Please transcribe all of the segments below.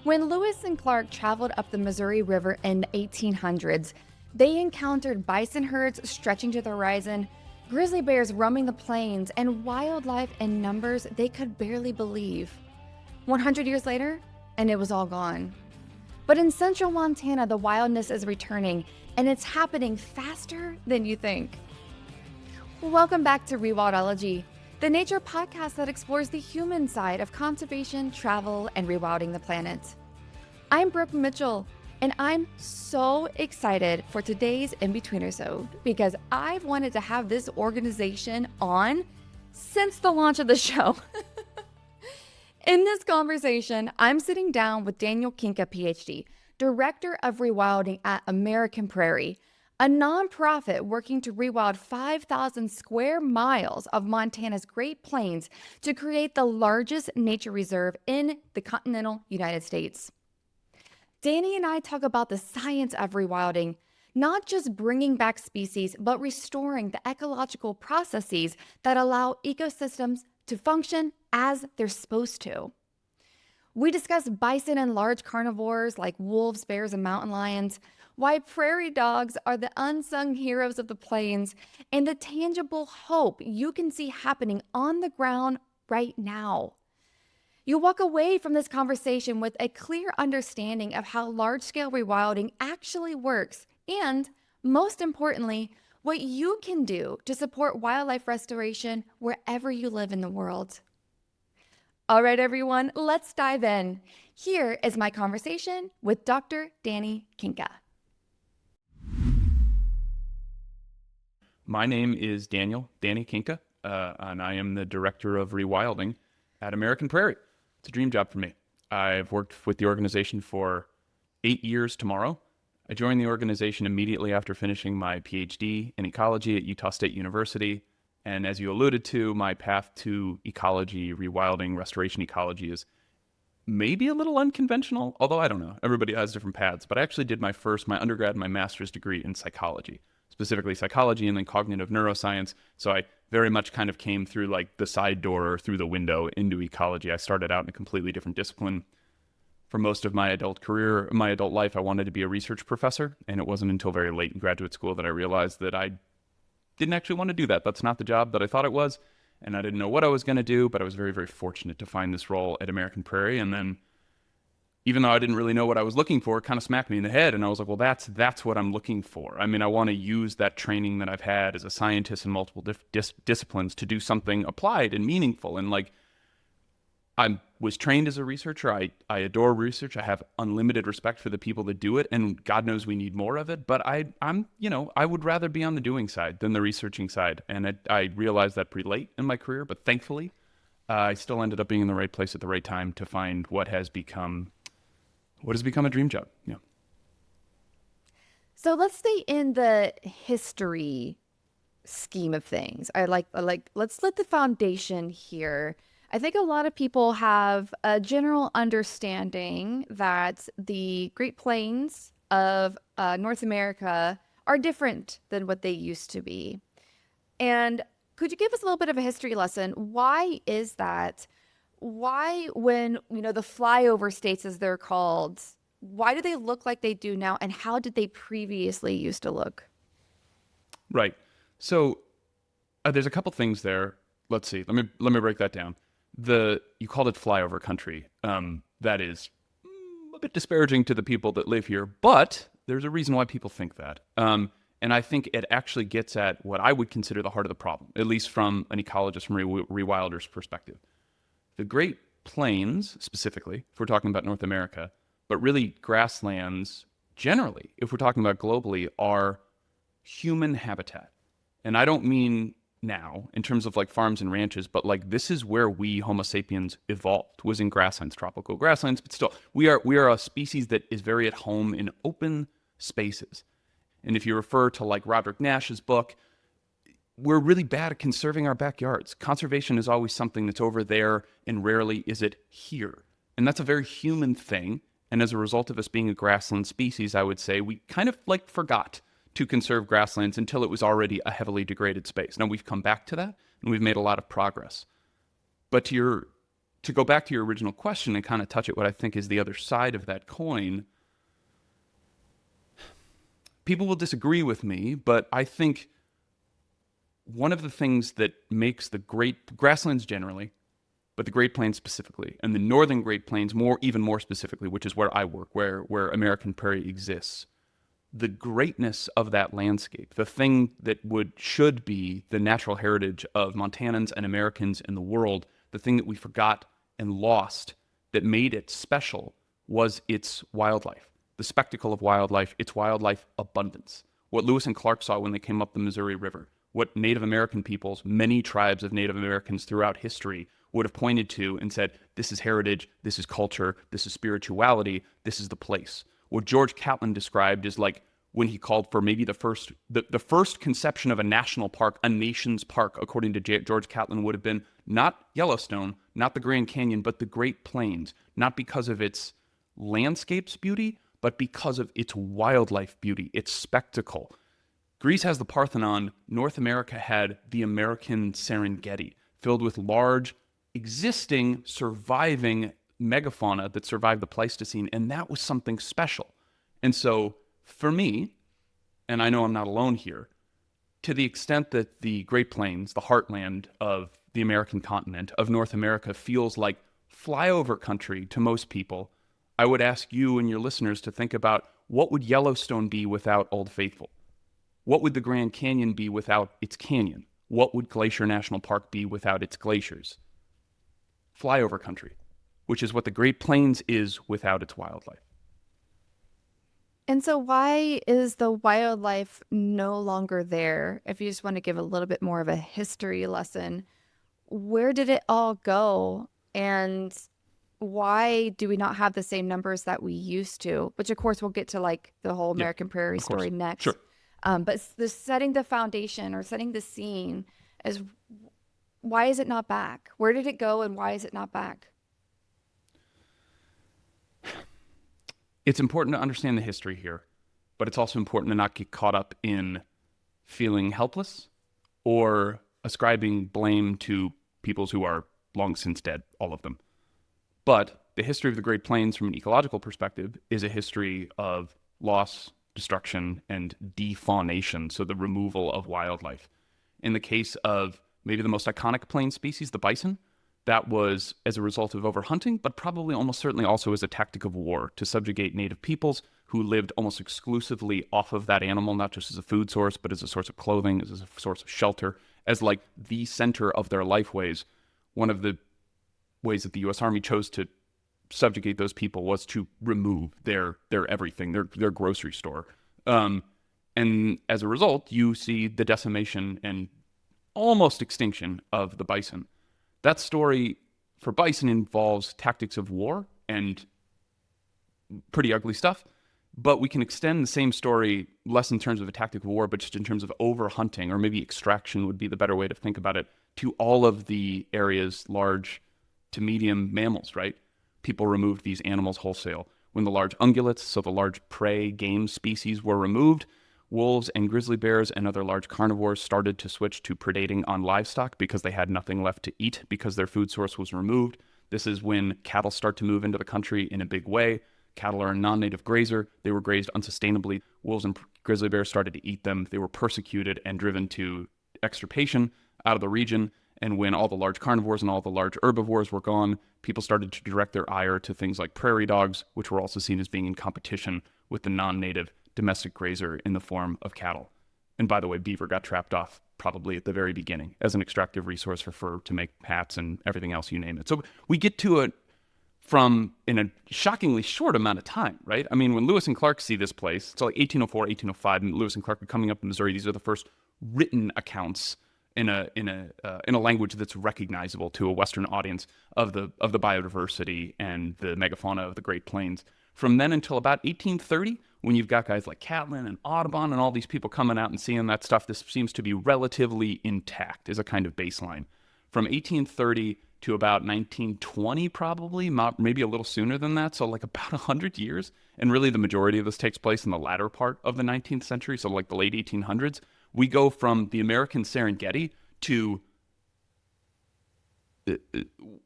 When Lewis and Clark traveled up the Missouri River in the 1800s, they encountered bison herds stretching to the horizon, grizzly bears roaming the plains, and wildlife in numbers they could barely believe. 100 years later, and it was all gone. But in central Montana, the wildness is returning, and it's happening faster than you think. Welcome back to Rewildology, the nature podcast that explores the human side of conservation, travel, and rewilding the planet. I'm Brooke Mitchell, and I'm so excited for today's In-Betweenersode because I've wanted to have this organization on since the launch of the show. In this conversation, I'm sitting down with Daniel Kinka, PhD, Director of Rewilding at American Prairie, a nonprofit working to rewild 5,000 square miles of Montana's Great Plains to create the largest nature reserve in the continental United States. Danny and I talk about the science of rewilding, not just bringing back species, but restoring the ecological processes that allow ecosystems to function as they're supposed to. We discuss bison and large carnivores like wolves, bears, and mountain lions, why prairie dogs are the unsung heroes of the plains, and the tangible hope you can see happening on the ground right now. You'll walk away from this conversation with a clear understanding of how large-scale rewilding actually works, and most importantly, what you can do to support wildlife restoration wherever you live in the world. All right, everyone, let's dive in. Here is my conversation with Dr. Danny Kinka. My name is Danny Kinka, and I am the Director of Rewilding at American Prairie. It's a dream job for me. I've worked with the organization for 8 years tomorrow. I joined the organization immediately after finishing my PhD in ecology at Utah State University. And as you alluded to, my path to ecology, rewilding, restoration ecology is maybe a little unconventional, although I don't know. Everybody has different paths. But I actually did my undergrad and my master's degree in psychology, specifically psychology and then cognitive neuroscience. So I very much kind of came through like the side door or through the window into ecology. I started out in a completely different discipline. For most of my adult life, I wanted to be a research professor. And it wasn't until very late in graduate school that I realized that I didn't actually want to do that. That's not the job that I thought it was. And I didn't know what I was going to do, but I was very, very fortunate to find this role at American Prairie. And then even though I didn't really know what I was looking for, it kind of smacked me in the head. And I was like, well, that's what I'm looking for. I mean, I want to use that training that I've had as a scientist in multiple disciplines to do something applied and meaningful. And like, I was trained as a researcher. I adore research. I have unlimited respect for the people that do it. And God knows we need more of it. But I would rather be on the doing side than the researching side. And I realized that pretty late in my career. But thankfully, I still ended up being in the right place at the right time to find what has become a dream job. Yeah. So let's stay in the history scheme of things. Let's let the foundation here. I think a lot of people have a general understanding that the Great Plains of North America are different than what they used to be. And could you give us a little bit of a history lesson? Why is that? Why, when, the flyover states, as they're called, why do they look like they do now, and how did they previously used to look? Right. So there's a couple things there. Let's see. Let me break that down. You called it flyover country. That is a bit disparaging to the people that live here, but there's a reason why people think that. And I think it actually gets at what I would consider the heart of the problem, at least from an ecologist, from a rewilder's perspective. The Great Plains, specifically, if we're talking about North America, but really grasslands generally, if we're talking about globally, are human habitat. And I don't mean now in terms of like farms and ranches, but like this is where we Homo sapiens evolved, was in grasslands, tropical grasslands, but still we are a species that is very at home in open spaces. And if you refer to like Roderick Nash's book, we're really bad at conserving our backyards. Conservation is always something that's over there, and rarely is it here. And that's a very human thing. And as a result of us being a grassland species, I would say we kind of like forgot to conserve grasslands until it was already a heavily degraded space. Now we've come back to that, and we've made a lot of progress. But to to go back to your original question and kind of touch at what I think is the other side of that coin, people will disagree with me, but I think one of the things that makes the great grasslands generally, but the Great Plains specifically, and the northern Great Plains even more specifically, which is where I work, where American Prairie exists, the greatness of that landscape, the thing that should be the natural heritage of Montanans and Americans in the world, the thing that we forgot and lost that made it special was its wildlife, the spectacle of wildlife, its wildlife abundance. What Lewis and Clark saw when they came up the Missouri River, what Native American peoples, many tribes of Native Americans throughout history would have pointed to and said, this is heritage, this is culture, this is spirituality, this is the place. What George Catlin described is like when he called for maybe the first conception of a national park, a nation's park, according to George Catlin, would have been not Yellowstone, not the Grand Canyon, but the Great Plains, not because of its landscape's beauty, but because of its wildlife beauty, its spectacle. Greece has the Parthenon. North America had the American Serengeti, filled with large, existing, surviving megafauna that survived the Pleistocene, and that was something special. And so, for me, and I know I'm not alone here, to the extent that the Great Plains, the heartland of the American continent, of North America, feels like flyover country to most people, I would ask you and your listeners to think about what would Yellowstone be without Old Faithful? What would the Grand Canyon be without its canyon? What would Glacier National Park be without its glaciers? Flyover country, which is what the Great Plains is without its wildlife. And so why is the wildlife no longer there? If you just want to give a little bit more of a history lesson, where did it all go? And why do we not have the same numbers that we used to? Which, of course, we'll get to like the whole American Prairie story next. Sure. But setting the foundation or setting the scene is, why is it not back? Where did it go and why is it not back? It's important to understand the history here, but it's also important to not get caught up in feeling helpless or ascribing blame to peoples who are long since dead, all of them. But the history of the Great Plains from an ecological perspective is a history of loss, destruction, and defaunation, so the removal of wildlife. In the case of maybe the most iconic plains species, the bison, that was as a result of overhunting, but probably almost certainly also as a tactic of war to subjugate native peoples who lived almost exclusively off of that animal, not just as a food source, but as a source of clothing, as a source of shelter, as like the center of their lifeways. One of the ways that the U.S. Army chose to subjugate those people was to remove their everything, their grocery store. And as a result, you see the decimation and almost extinction of the bison. That story for bison involves tactics of war and pretty ugly stuff, but we can extend the same story less in terms of a tactic of war, but just in terms of overhunting, or maybe extraction would be the better way to think about it, to all of the area's large to medium mammals, right? People removed these animals wholesale. When the large ungulates, so the large prey game species, were removed, wolves and grizzly bears and other large carnivores started to switch to predating on livestock because they had nothing left to eat because their food source was removed. This is when cattle start to move into the country in a big way. Cattle are a non-native grazer. They were grazed unsustainably. Wolves and grizzly bears started to eat them. They were persecuted and driven to extirpation out of the region. And when all the large carnivores and all the large herbivores were gone, people started to direct their ire to things like prairie dogs, which were also seen as being in competition with the non-native domestic grazer in the form of cattle. And by the way, beaver got trapped off probably at the very beginning as an extractive resource for fur to make hats and everything else, you name it. So we get to it from in a shockingly short amount of time, right? I mean, when Lewis and Clark see this place, it's like 1804, 1805, and Lewis and Clark are coming up in Missouri. These are the first written accounts in a language that's recognizable to a Western audience of the biodiversity and the megafauna of the Great Plains. From then until about 1830, when you've got guys like Catlin and Audubon and all these people coming out and seeing that stuff, this seems to be relatively intact as a kind of baseline. From 1830 to about 1920, probably, maybe a little sooner than that, so like about 100 years. And really the majority of this takes place in the latter part of the 19th century, so like the late 1800s. We go from the American Serengeti to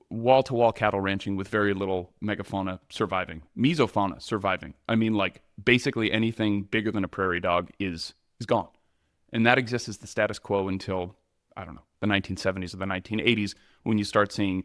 wall-to-wall cattle ranching with very little megafauna surviving, mesofauna surviving. I mean, like basically anything bigger than a prairie dog is gone. And that exists as the status quo until, I don't know, the 1970s or the 1980s, when you start seeing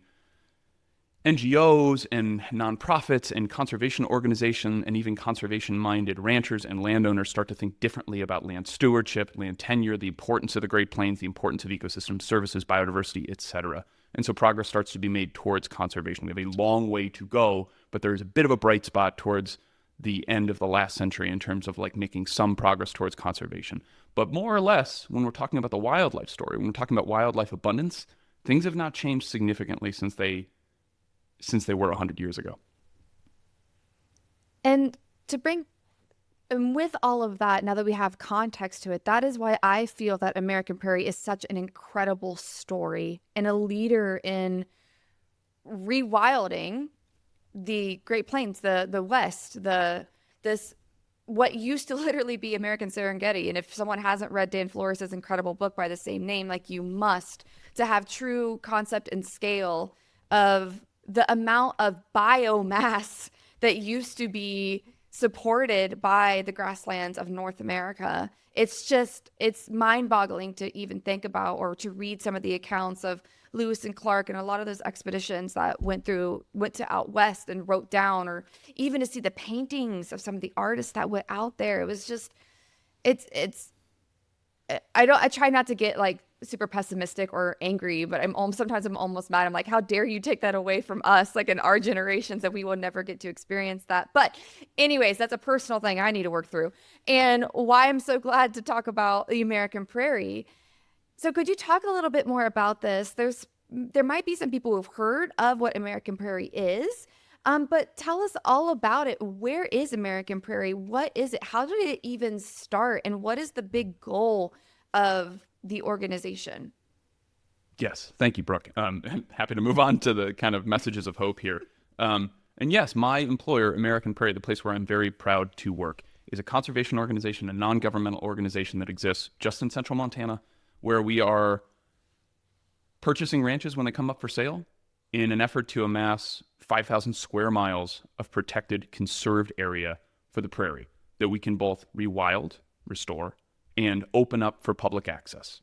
NGOs and nonprofits and conservation organizations and even conservation-minded ranchers and landowners start to think differently about land stewardship, land tenure, the importance of the Great Plains, the importance of ecosystem services, biodiversity, etc. And so progress starts to be made towards conservation. We have a long way to go, but there's a bit of a bright spot towards the end of the last century in terms of like making some progress towards conservation. But more or less, when we're talking about the wildlife story, when we're talking about wildlife abundance, things have not changed significantly since they were 100 years ago. And with all of that, now that we have context to it, that is why I feel that American Prairie is such an incredible story and a leader in rewilding the Great Plains, the West, this what used to literally be American Serengeti. And if someone hasn't read Dan Flores's incredible book by the same name, like you must, to have true concept and scale of the amount of biomass that used to be supported by the grasslands of North America. It's mind-boggling to even think about or to read some of the accounts of Lewis and Clark and a lot of those expeditions that went to out west and wrote down, or even to see the paintings of some of the artists that went out there. It was just, I try not to get like super pessimistic or angry, but sometimes I'm almost mad. I'm like, how dare you take that away from us, like in our generations, that we will never get to experience that. But anyways, that's a personal thing I need to work through, and why I'm so glad to talk about the American Prairie. So could you talk a little bit more about this? There might be some people who've heard of what American Prairie is, but tell us all about it. Where is American Prairie? What is it? How did it even start? And what is the big goal of the organization? Yes, thank you, Brooke. Happy to move on to the kind of messages of hope here. And yes, my employer, American Prairie, the place where I'm very proud to work, is a conservation organization, a non-governmental organization that exists just in central Montana, where we are purchasing ranches when they come up for sale in an effort to amass 5,000 square miles of protected, conserved area for the prairie that we can both rewild, restore, and open up for public access.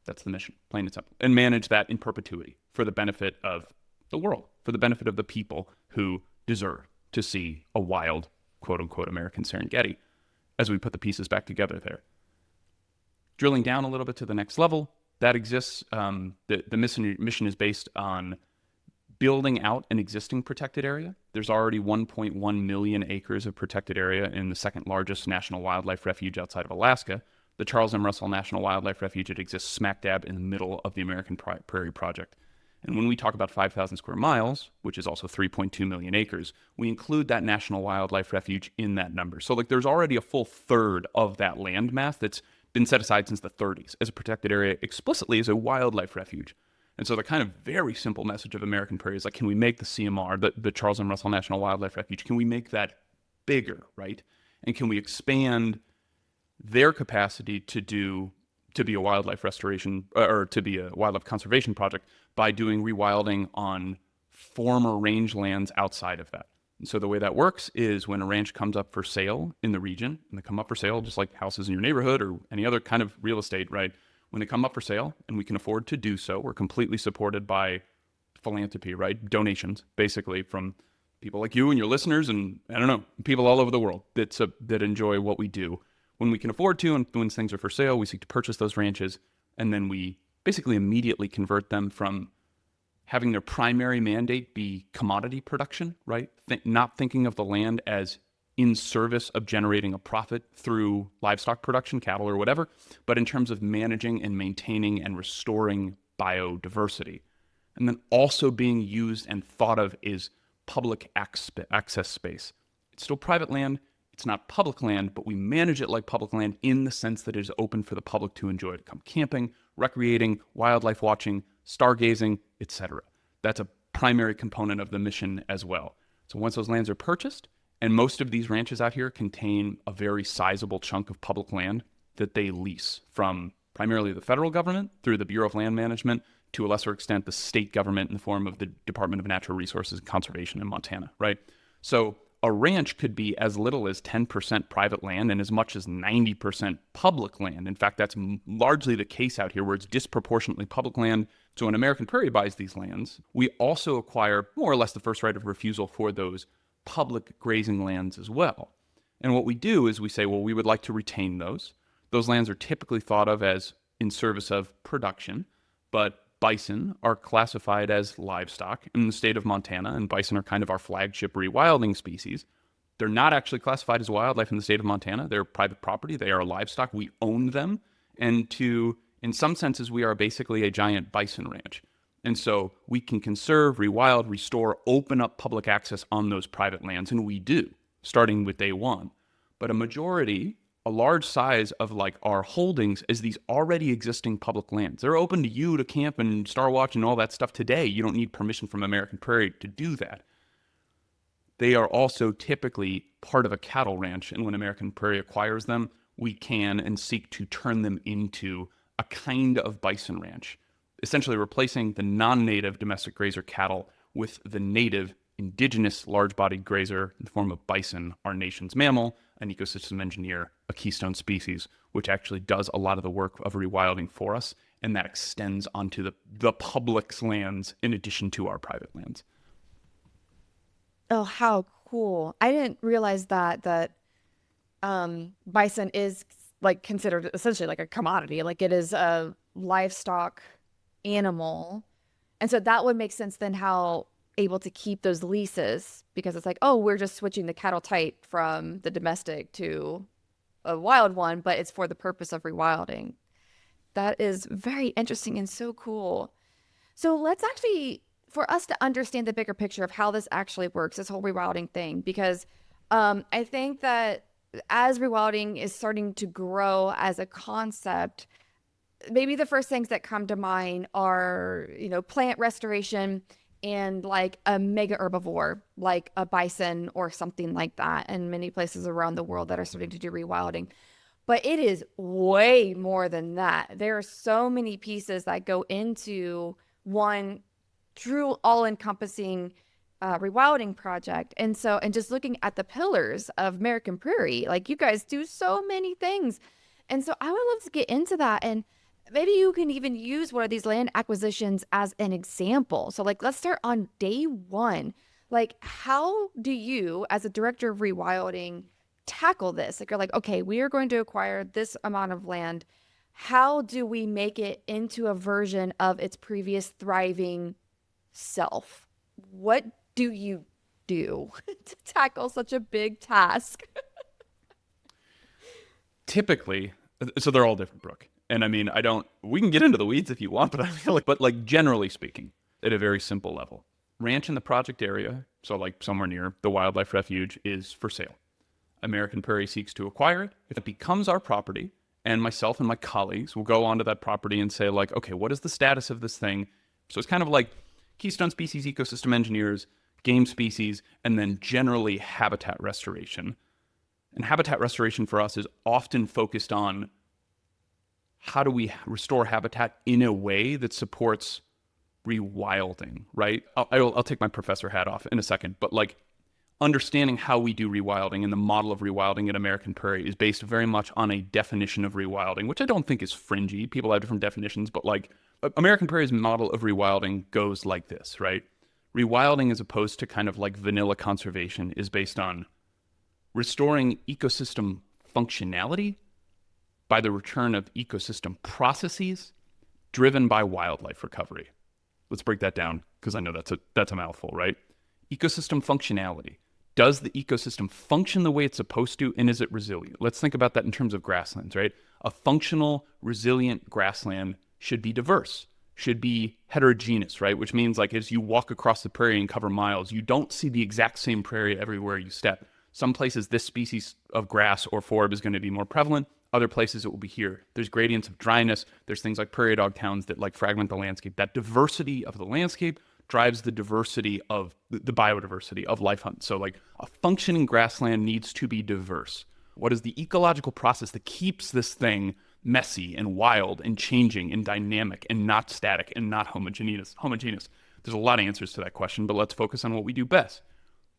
That's the mission, plain and simple. And manage that in perpetuity for the benefit of the world, for the benefit of the people who deserve to see a wild, quote-unquote, American Serengeti as we put the pieces back together there. Drilling down a little bit to the next level, that exists. The mission is based on building out an existing protected area. There's already 1.1 million acres of protected area in the second largest national wildlife refuge outside of Alaska, the Charles M. Russell National Wildlife Refuge. It exists smack dab in the middle of the American Prairie Project. And when we talk about 5,000 square miles, which is also 3.2 million acres, we include that National Wildlife Refuge in that number. So like there's already a full third of that land mass that's been set aside since the 30s as a protected area explicitly as a wildlife refuge. And so the kind of very simple message of American Prairie is like, can we make the CMR, the Charles M. Russell National Wildlife Refuge, can we make that bigger, right? And can we expand their capacity to be a wildlife restoration or to be a wildlife conservation project by doing rewilding on former rangelands outside of that. And so the way that works is when a ranch comes up for sale in the region, and they come up for sale just like houses in your neighborhood or any other kind of real estate, right? When they come up for sale and we can afford to do so, we're completely supported by philanthropy, right? Donations, basically, from people like you and your listeners and, I don't know, people all over the world that enjoy what we do. When we can afford to and when things are for sale, we seek to purchase those ranches, and then we basically immediately convert them from having their primary mandate be commodity production, right? Not thinking of the land as in service of generating a profit through livestock production, cattle or whatever, but in terms of managing and maintaining and restoring biodiversity. And then also being used and thought of is public access space. It's still private land. It's not public land, but we manage it like public land in the sense that it is open for the public to enjoy, to come camping, recreating, wildlife watching, stargazing, etc. That's a primary component of the mission as well. So once those lands are purchased, and most of these ranches out here contain a very sizable chunk of public land that they lease from primarily the federal government through the Bureau of Land Management to a lesser extent, the state government in the form of the Department of Natural Resources and Conservation in Montana, right? So a ranch could be as little as 10% private land and as much as 90% public land. In fact, that's largely the case out here where it's disproportionately public land. So when American Prairie buys these lands, we also acquire more or less the first right of refusal for those public grazing lands as well. And what we do is we say, well, we would like to retain those. Those lands are typically thought of as in service of production, but bison are classified as livestock in the state of Montana, and bison are kind of our flagship rewilding species. They're not actually classified as wildlife in the state of Montana. They're private property. They are livestock. We own them. And in some senses, we are basically a giant bison ranch. And so we can conserve, rewild, restore, open up public access on those private lands, and we do, starting with day one. But a large size of like our holdings is these already existing public lands. They're open to you to camp and star watch and all that stuff today. You don't need permission from American Prairie to do that. They are also typically part of a cattle ranch, and when American Prairie acquires them, we can and seek to turn them into a kind of bison ranch, essentially replacing the non-native domestic grazer cattle with the native indigenous large-bodied grazer in the form of bison, our nation's mammal, an ecosystem engineer, a keystone species, which actually does a lot of the work of rewilding for us, and that extends onto the public's lands in addition to our private lands. Oh, how cool. I didn't realize that bison is like considered essentially like a commodity. Like it is a livestock animal. And so that would make sense then how able to keep those leases, because it's like, oh, we're just switching the cattle type from the domestic to a wild one, but it's for the purpose of rewilding. That is very interesting and so cool. So let's actually, for us to understand the bigger picture of how this actually works, this whole rewilding thing, because I think that as rewilding is starting to grow as a concept, maybe the first things that come to mind are, plant restoration and like a mega herbivore, like a bison or something like that, and many places around the world that are starting to do rewilding. But it is way more than that. There are so many pieces that go into one true all-encompassing rewilding project. And just looking at the pillars of American Prairie, like you guys do so many things. And so I would love to get into that. And maybe you can even use one of these land acquisitions as an example. So like, let's start on day one. Like, how do you, as a director of rewilding, tackle this? Like, you're like, okay, we are going to acquire this amount of land. How do we make it into a version of its previous thriving self? What do you do to tackle such a big task? Typically, so they're all different, Brooke. And I mean, we can get into the weeds if you want, but I feel like, generally speaking, at a very simple level, ranch in the project area, so like somewhere near the wildlife refuge, is for sale. American Prairie seeks to acquire it. If it becomes our property, and myself and my colleagues will go onto that property and say like, okay, what is the status of this thing? So it's kind of like keystone species, ecosystem engineers, game species, and then generally habitat restoration. And habitat restoration for us is often focused on how do we restore habitat in a way that supports rewilding, right? I'll take my professor hat off in a second, but like understanding how we do rewilding and the model of rewilding at American Prairie is based very much on a definition of rewilding, which I don't think is fringy. People have different definitions, but like American Prairie's model of rewilding goes like this, right? Rewilding, as opposed to kind of like vanilla conservation, is based on restoring ecosystem functionality by the return of ecosystem processes driven by wildlife recovery. Let's break that down, because I know that's a mouthful, right? Ecosystem functionality. Does the ecosystem function the way it's supposed to, and is it resilient? Let's think about that in terms of grasslands, right? A functional, resilient grassland should be diverse, should be heterogeneous, right? Which means like as you walk across the prairie and cover miles, you don't see the exact same prairie everywhere you step. Some places this species of grass or forb is going to be more prevalent. Other places it will be here. There's gradients of dryness. There's things like prairie dog towns that like fragment the landscape. That diversity of the landscape drives the diversity of the biodiversity of life hunt. So like a functioning grassland needs to be diverse. What is the ecological process that keeps this thing messy and wild and changing and dynamic and not static and not homogeneous. There's a lot of answers to that question, but let's focus on what we do best.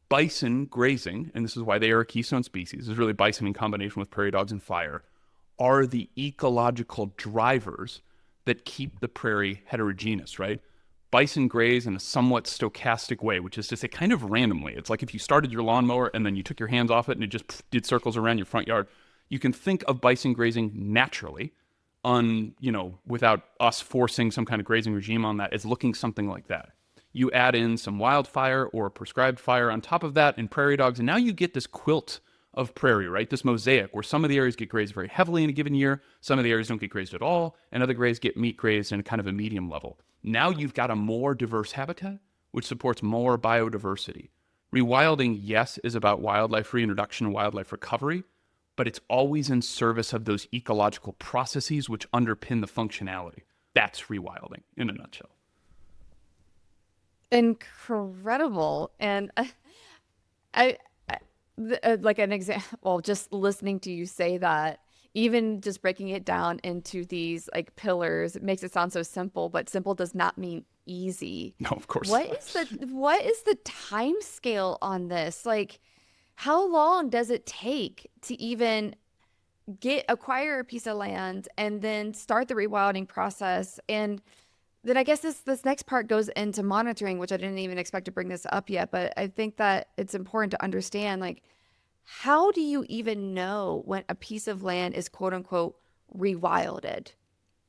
Bison grazing, and this is why they are a keystone species, is really bison in combination with prairie dogs and fire, are the ecological drivers that keep the prairie heterogeneous, right? Bison graze in a somewhat stochastic way, which is to say kind of randomly. It's like if you started your lawnmower and then you took your hands off it and it just did circles around your front yard. You can think of bison grazing naturally without us forcing some kind of grazing regime on that as looking something like that. You add in some wildfire or prescribed fire on top of that and prairie dogs, and now you get this quilt of prairie, right? This mosaic where some of the areas get grazed very heavily in a given year, some of the areas don't get grazed at all, and other areas get meat grazed in kind of a medium level. Now you've got a more diverse habitat, which supports more biodiversity. Rewilding, yes, is about wildlife reintroduction and wildlife recovery, but it's always in service of those ecological processes which underpin the functionality. That's rewilding in a nutshell. Incredible. And like an example, just listening to you say that, even just breaking it down into these like pillars, it makes it sound so simple, but simple does not mean easy. No, of course. What is the time scale on this? Like, how long does it take to even acquire a piece of land and then start the rewilding process? And then I guess this next part goes into monitoring, which I didn't even expect to bring this up yet, but I think that it's important to understand, like, how do you even know when a piece of land is quote unquote rewilded?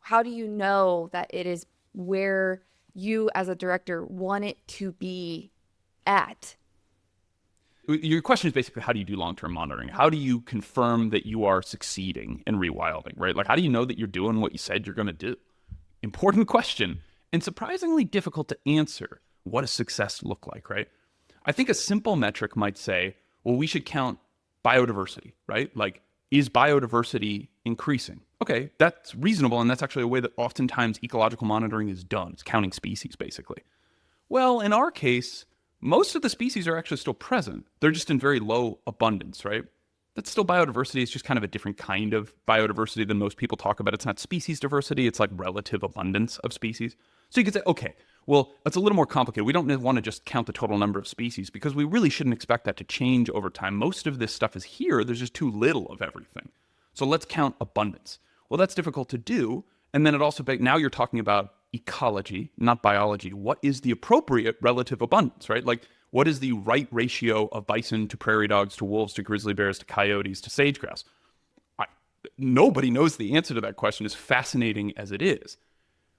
How do you know that it is where you as a director want it to be at? Your question is basically, how do you do long-term monitoring? How do you confirm that you are succeeding in rewilding, right? Like, how do you know that you're doing what you said you're going to do? Important question, and surprisingly difficult to answer. What does success look like, right? I think a simple metric might say, well, we should count biodiversity, right? Like, is biodiversity increasing? Okay, that's reasonable, and that's actually a way that oftentimes ecological monitoring is done. It's counting species, basically. Well, in our case, most of the species are actually still present. They're just in very low abundance, right? That's still biodiversity. It's just kind of a different kind of biodiversity than most people talk about. It's not species diversity. It's like relative abundance of species. So you could say, okay, well, it's a little more complicated. We don't want to just count the total number of species because we really shouldn't expect that to change over time. Most of this stuff is here. There's just too little of everything. So let's count abundance. Well, that's difficult to do. And then it also, now you're talking about ecology, not biology. What is the appropriate relative abundance, right? Like, what is the right ratio of bison to prairie dogs to wolves to grizzly bears to coyotes to sage-grouse? Nobody knows the answer to that question, as fascinating as it is.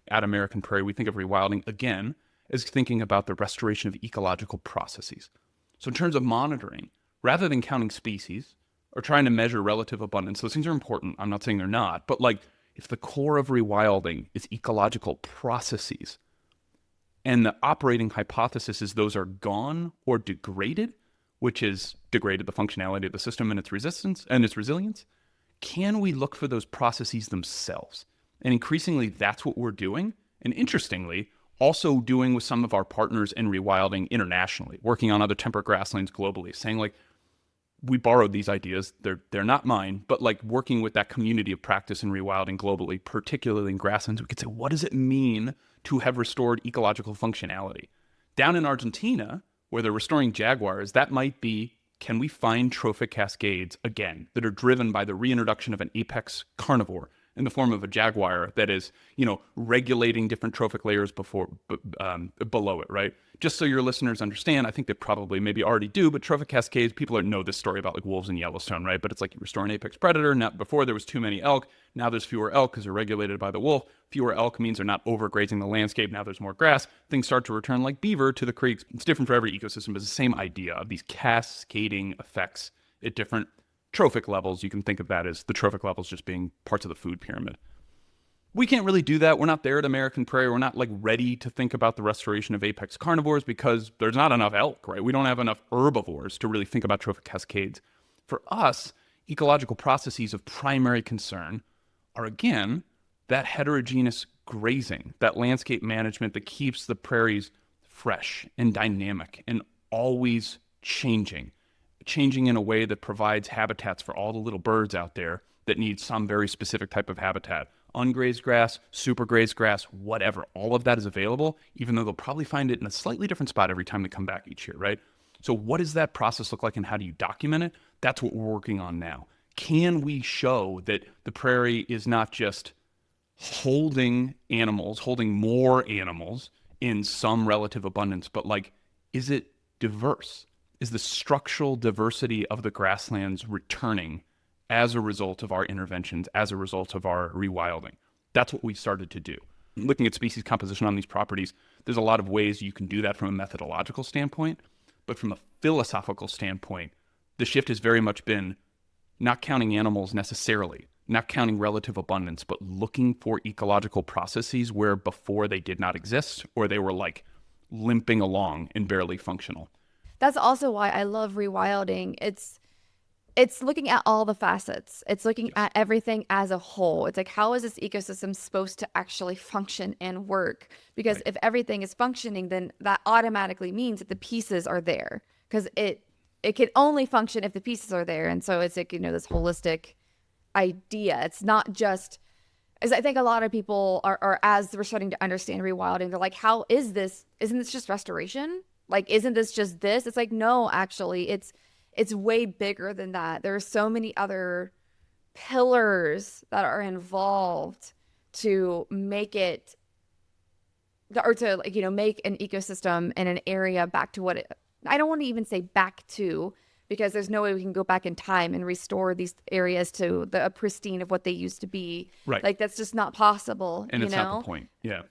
At American Prairie, we think of rewilding, again, as thinking about the restoration of ecological processes. So in terms of monitoring, rather than counting species or trying to measure relative abundance, those things are important. I'm not saying they're not. But like, if the core of rewilding is ecological processes, and the operating hypothesis is those are gone or degraded, which is degraded the functionality of the system and its resistance and its resilience, can we look for those processes themselves? And increasingly, that's what we're doing. And interestingly, also doing with some of our partners in rewilding internationally, working on other temperate grasslands globally, saying like, we borrowed these ideas, they're not mine, but like working with that community of practice in rewilding globally, particularly in grasslands, we could say, what does it mean to have restored ecological functionality? Down in Argentina, where they're restoring jaguars, that might be, can we find trophic cascades, again, that are driven by the reintroduction of an apex carnivore in the form of a jaguar that is, regulating different trophic layers below it, right? Just so your listeners understand, I think they probably maybe already do, but trophic cascades, people know this story about like wolves in Yellowstone, right? But it's like you restore an apex predator. Now, before there was too many elk, now there's fewer elk because they're regulated by the wolf. Fewer elk means they're not overgrazing the landscape. Now there's more grass. Things start to return like beaver to the creeks. It's different for every ecosystem, but it's the same idea of these cascading effects at different trophic levels. You can think of that as the trophic levels just being parts of the food pyramid. We can't really do that. We're not there at American Prairie. We're not like ready to think about the restoration of apex carnivores because there's not enough elk, right? We don't have enough herbivores to really think about trophic cascades. For us, ecological processes of primary concern are, again, that heterogeneous grazing, that landscape management that keeps the prairies fresh and dynamic and always changing in a way that provides habitats for all the little birds out there that need some very specific type of habitat. Ungrazed grass, super grazed grass, whatever. All of that is available, even though they'll probably find it in a slightly different spot every time they come back each year, right? So what does that process look like and how do you document it? That's what we're working on now. Can we show that the prairie is not just holding animals, holding more animals in some relative abundance, but like, is it diverse? Is the structural diversity of the grasslands returning as a result of our interventions, as a result of our rewilding? That's what we started to do. Looking at species composition on these properties, there's a lot of ways you can do that from a methodological standpoint, but from a philosophical standpoint, the shift has very much been not counting animals necessarily, not counting relative abundance, but looking for ecological processes where before they did not exist, or they were like limping along and barely functional. That's also why I love rewilding. It's looking at all the facets. It's looking at everything as a whole. It's like, how is this ecosystem supposed to actually function and work? Because if everything is functioning, then that automatically means that the pieces are there, because it can only function if the pieces are there. And so it's like, this holistic idea. It's not just, as I think a lot of people are as we're starting to understand rewilding, they're like, how is this? Isn't this just restoration? Like, isn't this just this? It's like, no, actually, it's way bigger than that. There are so many other pillars that are involved to make it, or to make an ecosystem in an area back to what it, I don't want to even say back to, because there's no way we can go back in time and restore these areas to the pristine of what they used to be. Right. Like, that's just not possible. And it's not the point. Yeah.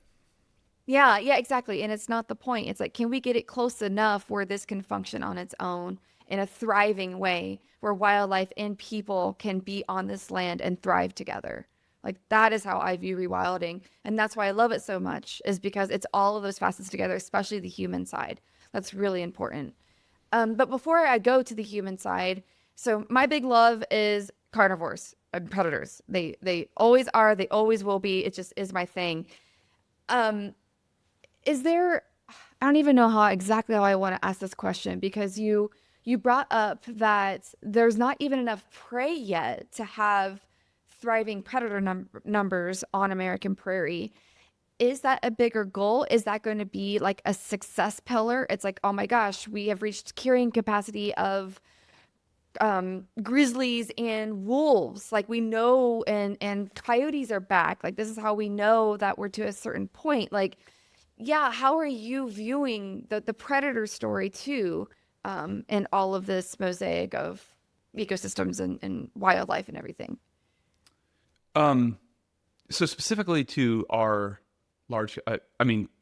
Yeah, exactly. And it's not the point. It's like, can we get it close enough where this can function on its own in a thriving way, where wildlife and people can be on this land and thrive together? Like, that is how I view rewilding. And that's why I love it so much, is because it's all of those facets together, especially the human side. That's really important. But before I go to the human side, so my big love is carnivores and predators. They always are. They always will be. It just is my thing. Is there, I don't even know exactly how I want to ask this question, because you brought up that there's not even enough prey yet to have thriving predator numbers on American Prairie. Is that a bigger goal? Is that going to be like a success pillar? It's like, oh my gosh, we have reached carrying capacity of grizzlies and wolves. Like, we know, and coyotes are back. Like, this is how we know that we're to a certain point. Like, yeah, how are you viewing the predator story too, and all of this mosaic of ecosystems and wildlife and everything? So specifically to our large,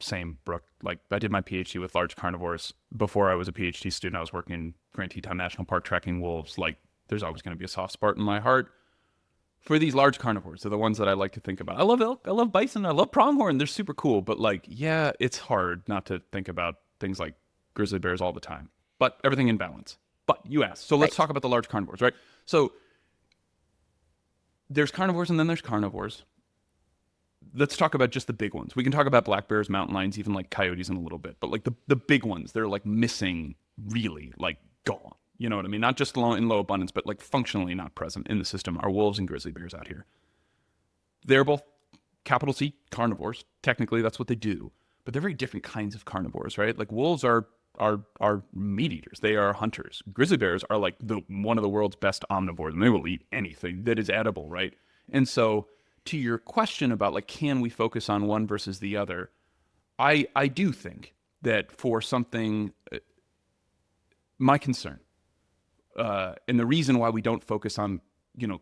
same, Brooke. Like, I did my PhD with large carnivores. Before I was a PhD student, I was working in Grand Teton National Park tracking wolves. Like, there's always going to be a soft spot in my heart for these large carnivores. They're the ones that I like to think about. I love elk, I love bison, I love pronghorn. They're super cool. But like, yeah, it's hard not to think about things like grizzly bears all the time. But everything in balance. But you asked. So let's talk about the large carnivores, right? So there's carnivores and then there's carnivores. Let's talk about just the big ones. We can talk about black bears, mountain lions, even like coyotes in a little bit. But like the big ones, they're like missing, really, like gone. You know what I mean? Not just in low abundance, but like functionally not present in the system are wolves and grizzly bears out here. They're both capital C carnivores. Technically, that's what they do. But they're very different kinds of carnivores, right? Like, wolves are meat eaters. They are hunters. Grizzly bears are like one of the world's best omnivores, and they will eat anything that is edible, right? And so to your question about like, can we focus on one versus the other? I do think that for something, my concern, and the reason why we don't focus on,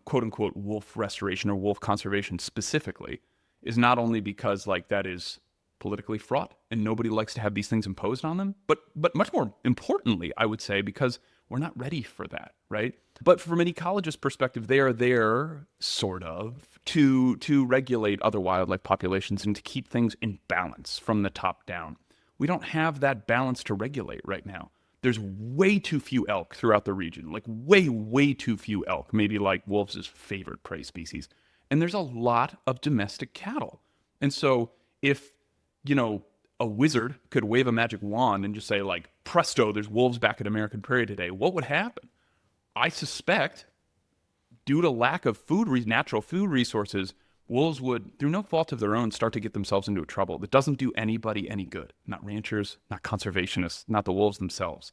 quote unquote, wolf restoration or wolf conservation specifically, is not only because like that is politically fraught and nobody likes to have these things imposed on them, but much more importantly, I would say, because we're not ready for that, right? But from an ecologist perspective, they are there sort of to regulate other wildlife populations and to keep things in balance from the top down. We don't have that balance to regulate right now. There's way too few elk throughout the region, like way too few elk, maybe like wolves' favorite prey species. And there's a lot of domestic cattle. And so if, a wizard could wave a magic wand and just say like, presto, there's wolves back at American Prairie today, what would happen? I suspect due to lack of natural food resources, wolves would, through no fault of their own, start to get themselves into trouble. That doesn't do anybody any good. Not ranchers, not conservationists, not the wolves themselves.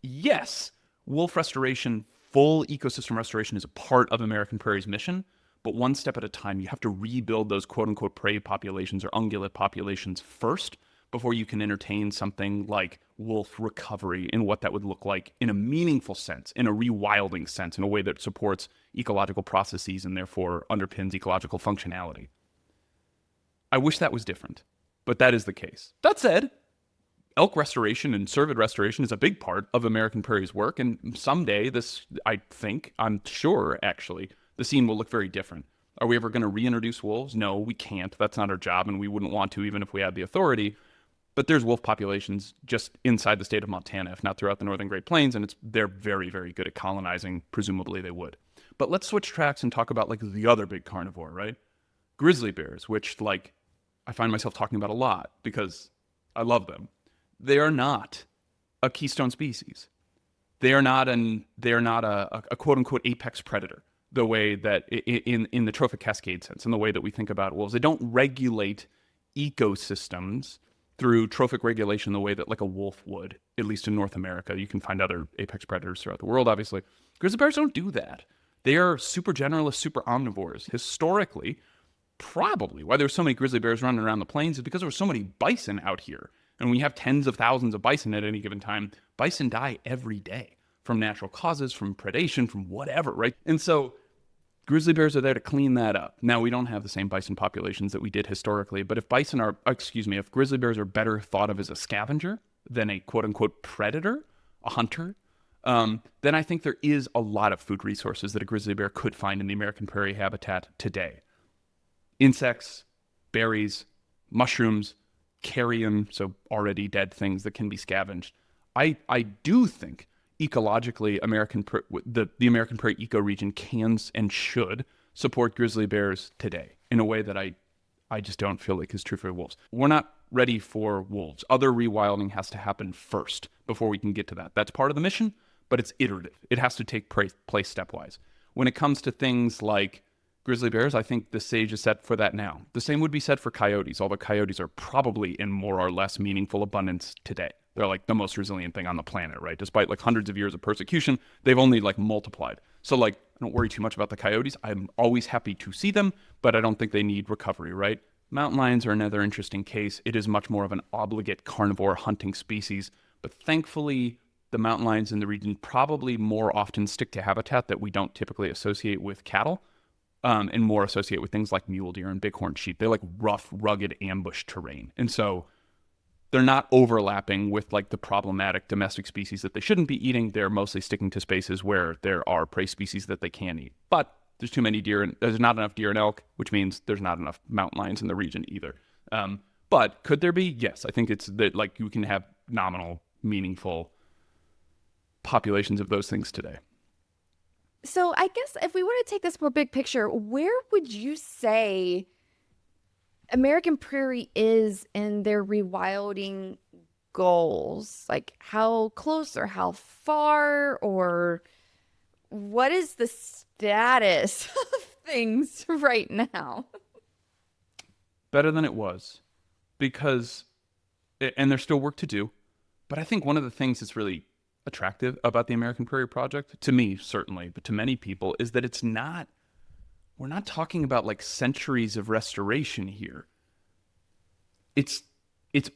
Yes, wolf restoration, full ecosystem restoration is a part of American Prairie's mission, but one step at a time. You have to rebuild those quote-unquote prey populations or ungulate populations first before you can entertain something like wolf recovery and what that would look like in a meaningful sense, in a rewilding sense, in a way that supports ecological processes and therefore underpins ecological functionality. I wish that was different, but that is the case. That said, elk restoration and cervid restoration is a big part of American Prairie's work, and someday I'm sure actually, the scene will look very different. Are we ever going to reintroduce wolves? No, we can't. That's not our job, and we wouldn't want to even if we had the authority. But there's wolf populations just inside the state of Montana, if not throughout the northern Great Plains, and they're very, very good at colonizing. Presumably they would. But let's switch tracks and talk about like the other big carnivore, right? Grizzly bears, which like I find myself talking about a lot because I love them. They are not a keystone species. They are not a quote unquote apex predator, the way that in the trophic cascade sense, in the way that we think about wolves. They don't regulate ecosystems through trophic regulation the way that like a wolf would, at least in North America. You can find other apex predators throughout the world, obviously. Grizzly bears don't do that. They are super generalist, super omnivores. Historically, probably why there's so many grizzly bears running around the plains is because there were so many bison out here. And when you have tens of thousands of bison at any given time, bison die every day from natural causes, from predation, from whatever, right? And so grizzly bears are there to clean that up. Now, we don't have the same bison populations that we did historically, but if if grizzly bears are better thought of as a scavenger than a quote-unquote predator, a hunter, then I think there is a lot of food resources that a grizzly bear could find in the American prairie habitat today. Insects, berries, mushrooms, carrion, so already dead things that can be scavenged. I do think ecologically, the American Prairie ecoregion can and should support grizzly bears today in a way that I just don't feel like is true for wolves. We're not ready for wolves. Other rewilding has to happen first before we can get to that. That's part of the mission, but it's iterative. It has to take place stepwise. When it comes to things like grizzly bears, I think the stage is set for that now. The same would be said for coyotes, although coyotes are probably in more or less meaningful abundance today. They're like the most resilient thing on the planet, right? Despite like hundreds of years of persecution, they've only like multiplied. So like, I don't worry too much about the coyotes. I'm always happy to see them, but I don't think they need recovery, right? Mountain lions are another interesting case. It is much more of an obligate carnivore hunting species, but thankfully the mountain lions in the region probably more often stick to habitat that we don't typically associate with cattle, and more associate with things like mule deer and bighorn sheep. They like rough, rugged ambush terrain. And so they're not overlapping with like the problematic domestic species that they shouldn't be eating. They're mostly sticking to spaces where there are prey species that they can eat. But there's too many deer, and there's not enough deer and elk, which means there's not enough mountain lions in the region either. But could there be? Yes, I think it's that like you can have nominal, meaningful populations of those things today. So I guess if we want to take this more big picture, where would you say American Prairie is in their rewilding goals? Like how close or how far, or what is the status of things right now? Better than it was, because, and there's still work to do, but I think one of the things that's really attractive about the American Prairie Project, to me certainly, but to many people, is that we're not talking about like centuries of restoration here. It's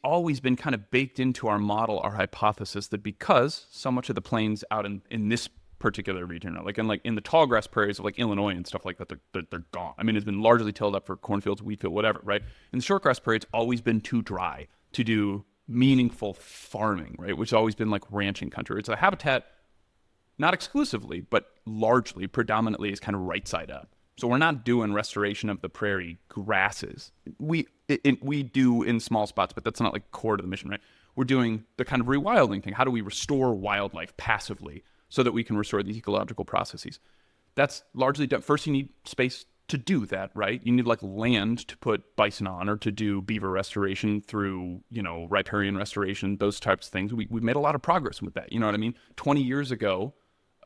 always been kind of baked into our model, our hypothesis, that because so much of the plains out in this particular region, like in the tall grass prairies of like Illinois and stuff like that, they're gone. I mean, it's been largely tilled up for cornfields, wheat field, whatever, right? In the short grass prairie, it's always been too dry to do meaningful farming, right? Which has always been like ranching country. It's a habitat, not exclusively, but largely, predominantly is kind of right side up. So we're not doing restoration of the prairie grasses. We do in small spots, but that's not like core to the mission, right? We're doing the kind of rewilding thing. How do we restore wildlife passively so that we can restore these ecological processes? That's largely done. First, you need space to do that, right? You need like land to put bison on, or to do beaver restoration through, riparian restoration, those types of things. We've made a lot of progress with that. You know what I mean? 20 years ago,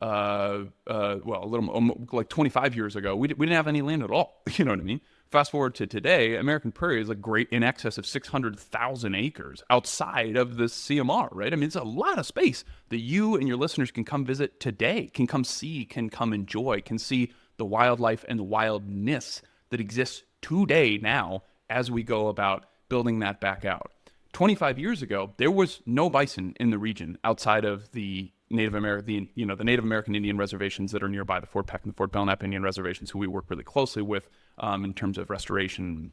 well, a little like 25 years ago, we didn't have any land at all. You know what I mean? Fast forward to today, American Prairie is in excess of 600,000 acres outside of the CMR, right? I mean, it's a lot of space that you and your listeners can come visit today, can come see, can come enjoy, can see the wildlife and the wildness that exists today now as we go about building that back out. 25 years ago, there was no bison in the region outside of the Native American, the Native American Indian reservations that are nearby, the Fort Peck and the Fort Belknap Indian reservations, who we work really closely with in terms of restoration,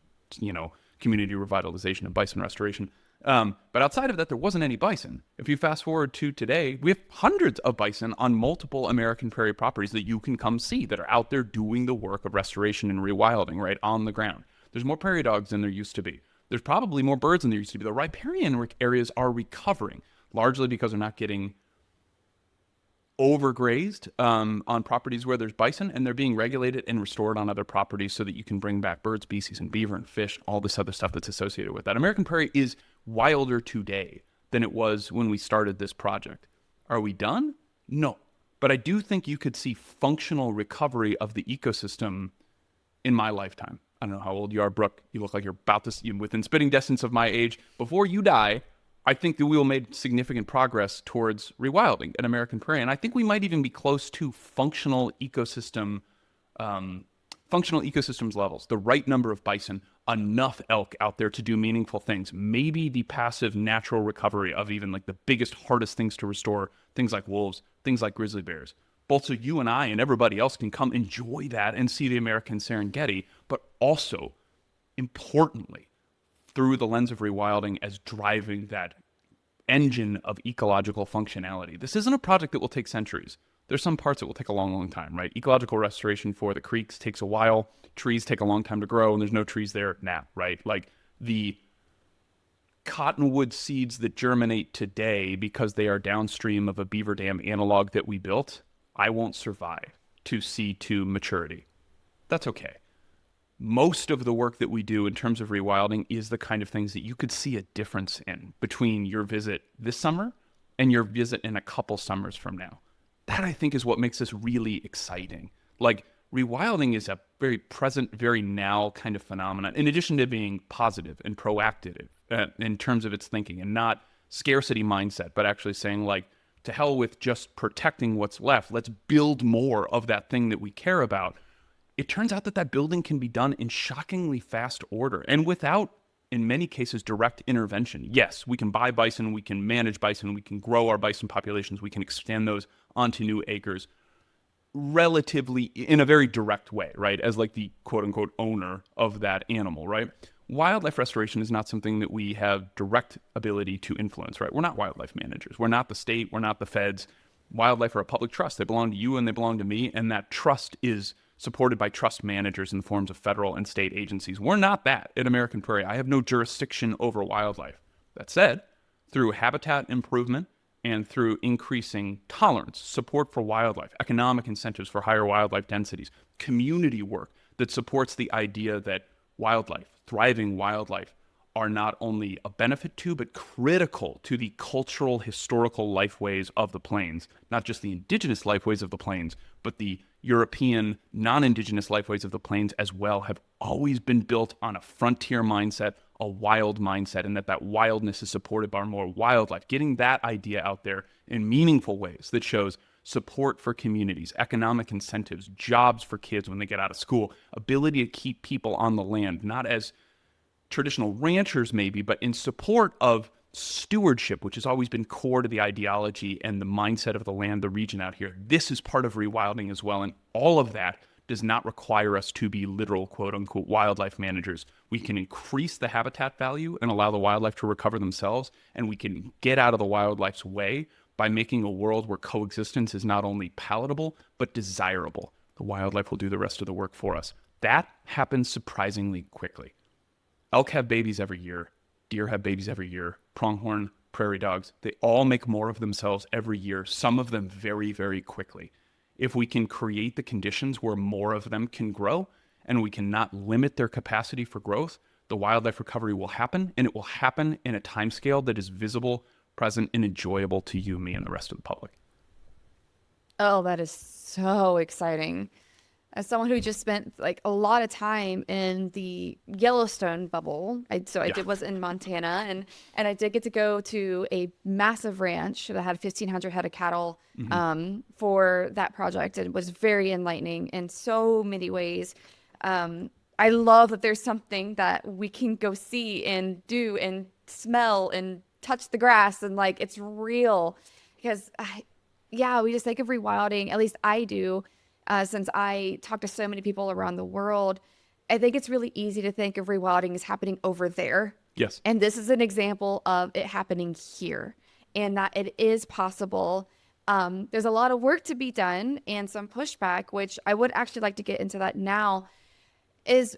community revitalization and bison restoration. But outside of that, there wasn't any bison. If you fast forward to today, we have hundreds of bison on multiple American Prairie properties that you can come see that are out there doing the work of restoration and rewilding, right, on the ground. There's more prairie dogs than there used to be. There's probably more birds than there used to be. The riparian areas are recovering, largely because they're not getting overgrazed on properties where there's bison, and they're being regulated and restored on other properties so that you can bring back bird species and beaver and fish, all this other stuff that's associated with that. American Prairie is wilder today than it was when we started this project. Are we done? No. But I do think you could see functional recovery of the ecosystem in my lifetime. I don't know how old you are, Brooke. You look like you're about this, within spitting distance of my age. Before you die, I think that we will make significant progress towards rewilding at American Prairie. And I think we might even be close to functional ecosystems levels, the right number of bison, enough elk out there to do meaningful things. Maybe the passive natural recovery of even like the biggest, hardest things to restore, things like wolves, things like grizzly bears. Both so you and I and everybody else can come enjoy that and see the American Serengeti, but also, importantly, through the lens of rewilding as driving that engine of ecological functionality. This isn't a project that will take centuries. There's some parts that will take a long, long time, right? Ecological restoration for the creeks takes a while. Trees take a long time to grow, and there's no trees there now, right? Like the cottonwood seeds that germinate today because they are downstream of a beaver dam analog that we built, I won't survive to see to maturity. That's okay. Most of the work that we do in terms of rewilding is the kind of things that you could see a difference in between your visit this summer and your visit in a couple summers from now. That, I think, is what makes this really exciting. Like, rewilding is a very present, very now kind of phenomenon, in addition to being positive and proactive in terms of its thinking, and not scarcity mindset, but actually saying, like, to hell with just protecting what's left. Let's build more of that thing that we care about. It turns out that building can be done in shockingly fast order and without, in many cases, direct intervention. Yes, we can buy bison, we can manage bison, we can grow our bison populations, we can extend those onto new acres relatively in a very direct way, right? As like the quote unquote owner of that animal, right? Wildlife restoration is not something that we have direct ability to influence, right? We're not wildlife managers. We're not the state. We're not the feds. Wildlife are a public trust. They belong to you and they belong to me. And that trust is supported by trust managers in the forms of federal and state agencies. We're not that at American Prairie. I have no jurisdiction over wildlife. That said, through habitat improvement and through increasing tolerance, support for wildlife, economic incentives for higher wildlife densities, community work that supports the idea that wildlife, thriving wildlife, are not only a benefit to, but critical to the cultural, historical lifeways of the plains, not just the indigenous lifeways of the plains, but the European non-indigenous lifeways of the plains as well, have always been built on a frontier mindset, a wild mindset, and that wildness is supported by more wildlife. Getting that idea out there in meaningful ways that shows support for communities, economic incentives, jobs for kids when they get out of school, ability to keep people on the land, not as traditional ranchers maybe, but in support of stewardship, which has always been core to the ideology and the mindset of the land, the region out here. This is part of rewilding as well, and all of that does not require us to be literal, quote-unquote, wildlife managers. We can increase the habitat value and allow the wildlife to recover themselves, and we can get out of the wildlife's way by making a world where coexistence is not only palatable, but desirable. The wildlife will do the rest of the work for us. That happens surprisingly quickly. Elk have babies every year. Deer have babies every year. Pronghorn, prairie dogs, they all make more of themselves every year, some of them very, very quickly. If we can create the conditions where more of them can grow and we cannot limit their capacity for growth, the wildlife recovery will happen, and it will happen in a timescale that is visible, present, and enjoyable to you, me, and the rest of the public. Oh, that is so exciting. As someone who just spent like a lot of time in the Yellowstone bubble, I Yeah. did was in Montana, and I did get to go to a massive ranch that had 1,500 head of cattle Hmm. for that project. And it was very enlightening in so many ways. I love that there's something that we can go see and do and smell and touch the grass and like it's real because yeah, we just think of rewilding, at least I do, since I talk to so many people around the world. I think it's really easy to think of rewilding as happening over there. Yes. And this is an example of it happening here and that it is possible. There's a lot of work to be done and some pushback, which I would actually like to get into that now, is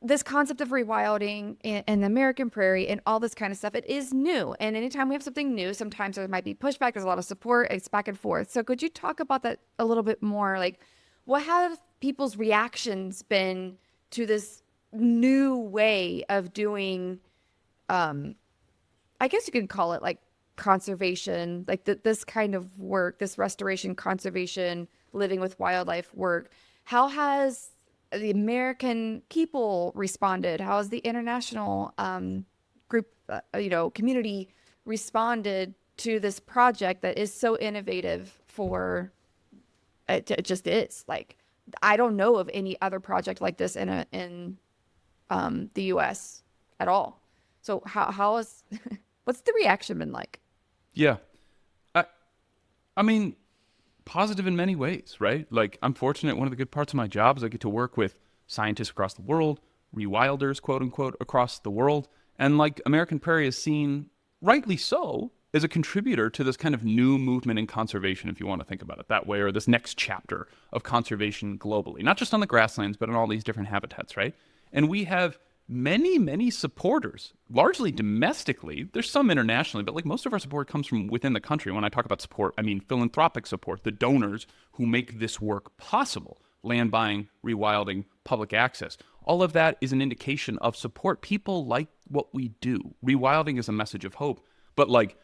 this concept of rewilding and the American prairie and all this kind of stuff, it is new. And anytime we have something new, sometimes there might be pushback, there's a lot of support, it's back and forth. So could you talk about that a little bit more? Like, what have people's reactions been to this new way of doing, I guess you could call it like conservation, like this kind of work, this restoration, conservation, living with wildlife work. How has the American people responded? How has the international group, community responded to this project that is so innovative for it just is like I don't know of any other project like this in the US at all. So how is what's the reaction been like? Yeah. I, I mean, positive in many ways, right? Like, I'm fortunate. One of the good parts of my job is I get to work with scientists across the world, rewilders, quote unquote, across the world. And like, American Prairie is seen, rightly so, as a contributor to this kind of new movement in conservation, if you want to think about it that way, or this next chapter of conservation globally, not just on the grasslands, but in all these different habitats, right? And we have many, many supporters, largely domestically. There's some internationally, but like most of our support comes from within the country. When I talk about support, I mean philanthropic support, the donors who make this work possible. Land buying, rewilding, public access. All of that is an indication of support. People like what we do. Rewilding is a message of hope. But like,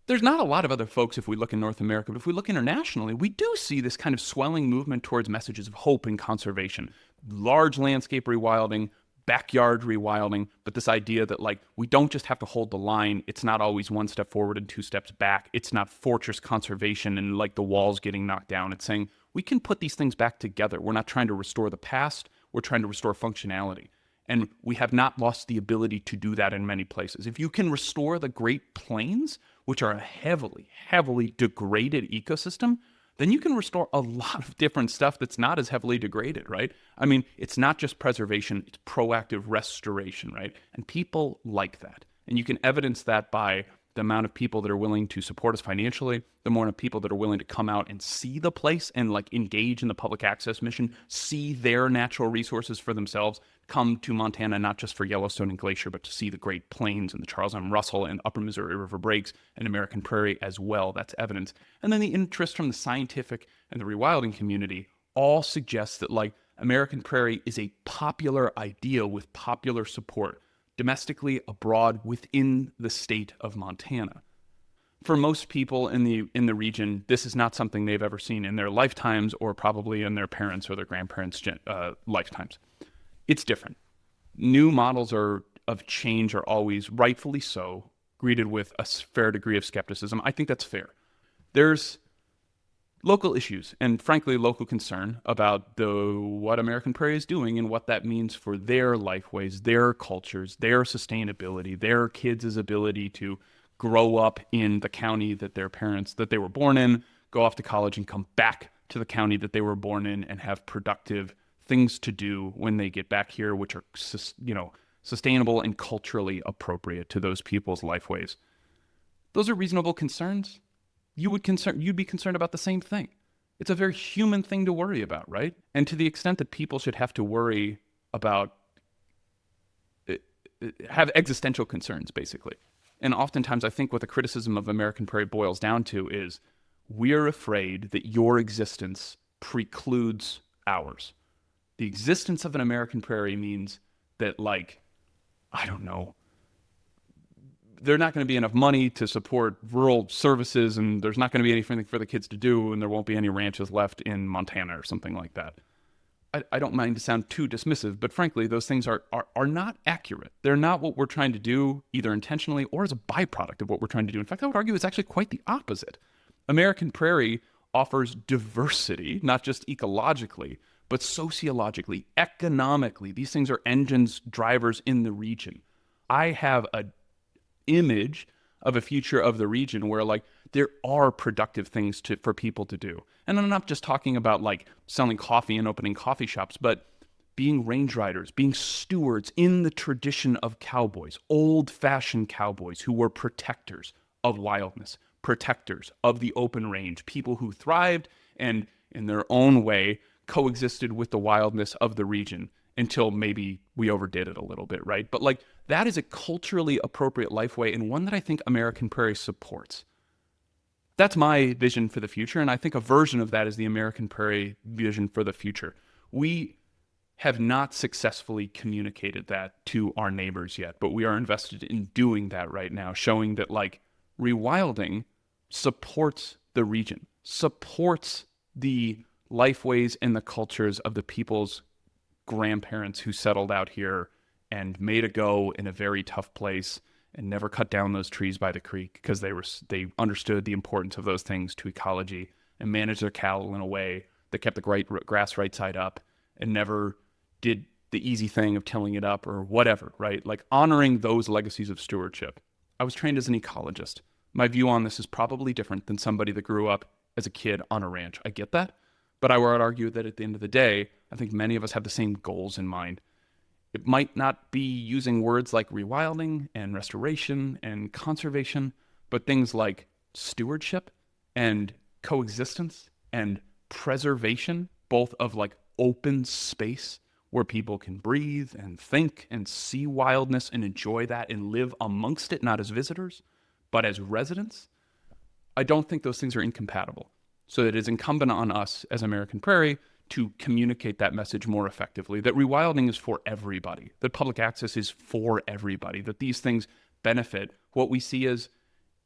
there's not a lot of other folks, if we look in North America, but if we look internationally, we do see this kind of swelling movement towards messages of hope and conservation. Large landscape rewilding, backyard rewilding, but this idea that like we don't just have to hold the line. It's not always one step forward and two steps back. It's not fortress conservation and like the walls getting knocked down. It's saying we can put these things back together. We're not trying to restore the past. We're trying to restore functionality. And we have not lost the ability to do that in many places. If you can restore the Great Plains, which are a heavily, heavily degraded ecosystem, then you can restore a lot of different stuff that's not as heavily degraded, right? I mean, it's not just preservation, it's proactive restoration, right? And people like that. And you can evidence that by the amount of people that are willing to support us financially, the amount of people that are willing to come out and see the place and like engage in the public access mission, see their natural resources for themselves, come to Montana not just for Yellowstone and Glacier, but to see the Great Plains and the Charles M. Russell and Upper Missouri River Breaks and American Prairie as well. That's evidence. And then the interest from the scientific and the rewilding community all suggests that like American Prairie is a popular idea with popular support domestically, abroad, within the state of Montana. For most people in the region, this is not something they've ever seen in their lifetimes or probably in their parents' or their grandparents' lifetimes. It's different. New models of change are always, rightfully so, greeted with a fair degree of skepticism. I think that's fair. There's local issues and frankly local concern about what American Prairie is doing and what that means for their lifeways, their cultures, their sustainability, their kids' ability to grow up in the county that they were born in, go off to college and come back to the county that they were born in and have productive things to do when they get back here, which are sustainable and culturally appropriate to those people's lifeways. Those are reasonable concerns. You'd be concerned about the same thing. It's a very human thing to worry about, right? And to the extent that people should have to worry about, have existential concerns, basically. And oftentimes I think what the criticism of American Prairie boils down to is we're afraid that your existence precludes ours. The existence of an American Prairie means that, like, I don't know, there's not going to be enough money to support rural services, and there's not going to be anything for the kids to do, and there won't be any ranches left in Montana or something like that. I don't mind to sound too dismissive, but frankly, those things are not accurate. They're not what we're trying to do, either intentionally or as a byproduct of what we're trying to do. In fact, I would argue it's actually quite the opposite. American Prairie offers diversity, not just ecologically, but sociologically, economically. These things are engines, drivers in the region. I have an image of a future of the region where like there are productive things for people to do. And I'm not just talking about like selling coffee and opening coffee shops, but being range riders, being stewards in the tradition of cowboys, old-fashioned cowboys who were protectors of wildness, protectors of the open range, people who thrived and in their own way coexisted with the wildness of the region until maybe we overdid it a little bit, right? But like that is a culturally appropriate life way and one that I think American Prairie supports. That's my vision for the future, and I think a version of that is the American Prairie vision for the future. We have not successfully communicated that to our neighbors yet, but we are invested in doing that right now, showing that like rewilding supports the region, supports the lifeways and the cultures of the people's grandparents who settled out here and made a go in a very tough place and never cut down those trees by the creek because they understood the importance of those things to ecology and managed their cattle in a way that kept the grass right side up and never did the easy thing of tilling it up or whatever, right? Like honoring those legacies of stewardship. I was trained as an ecologist. My view on this is probably different than somebody that grew up as a kid on a ranch. I get that. But I would argue that at the end of the day, I think many of us have the same goals in mind. It might not be using words like rewilding and restoration and conservation, but things like stewardship and coexistence and preservation, both of like open space where people can breathe and think and see wildness and enjoy that and live amongst it, not as visitors, but as residents. I don't think those things are incompatible. So it is incumbent on us as American Prairie to communicate that message more effectively, that rewilding is for everybody, that public access is for everybody, that these things benefit what we see as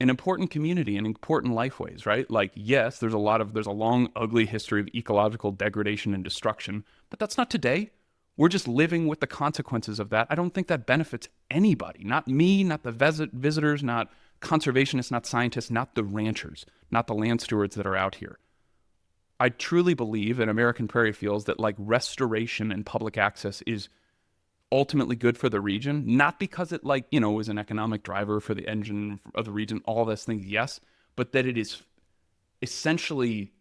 an important community and important lifeways, right? Like, yes, there's a long, ugly history of ecological degradation and destruction, but that's not today. We're just living with the consequences of that. I don't think that benefits anybody, not me, not the visitors, not conservationists, not scientists, not the ranchers, not the land stewards that are out here. I truly believe, and American Prairie feels, that like restoration and public access is ultimately good for the region, not because it like, is an economic driver for the engine of the region, all those things, yes, but that it is essentially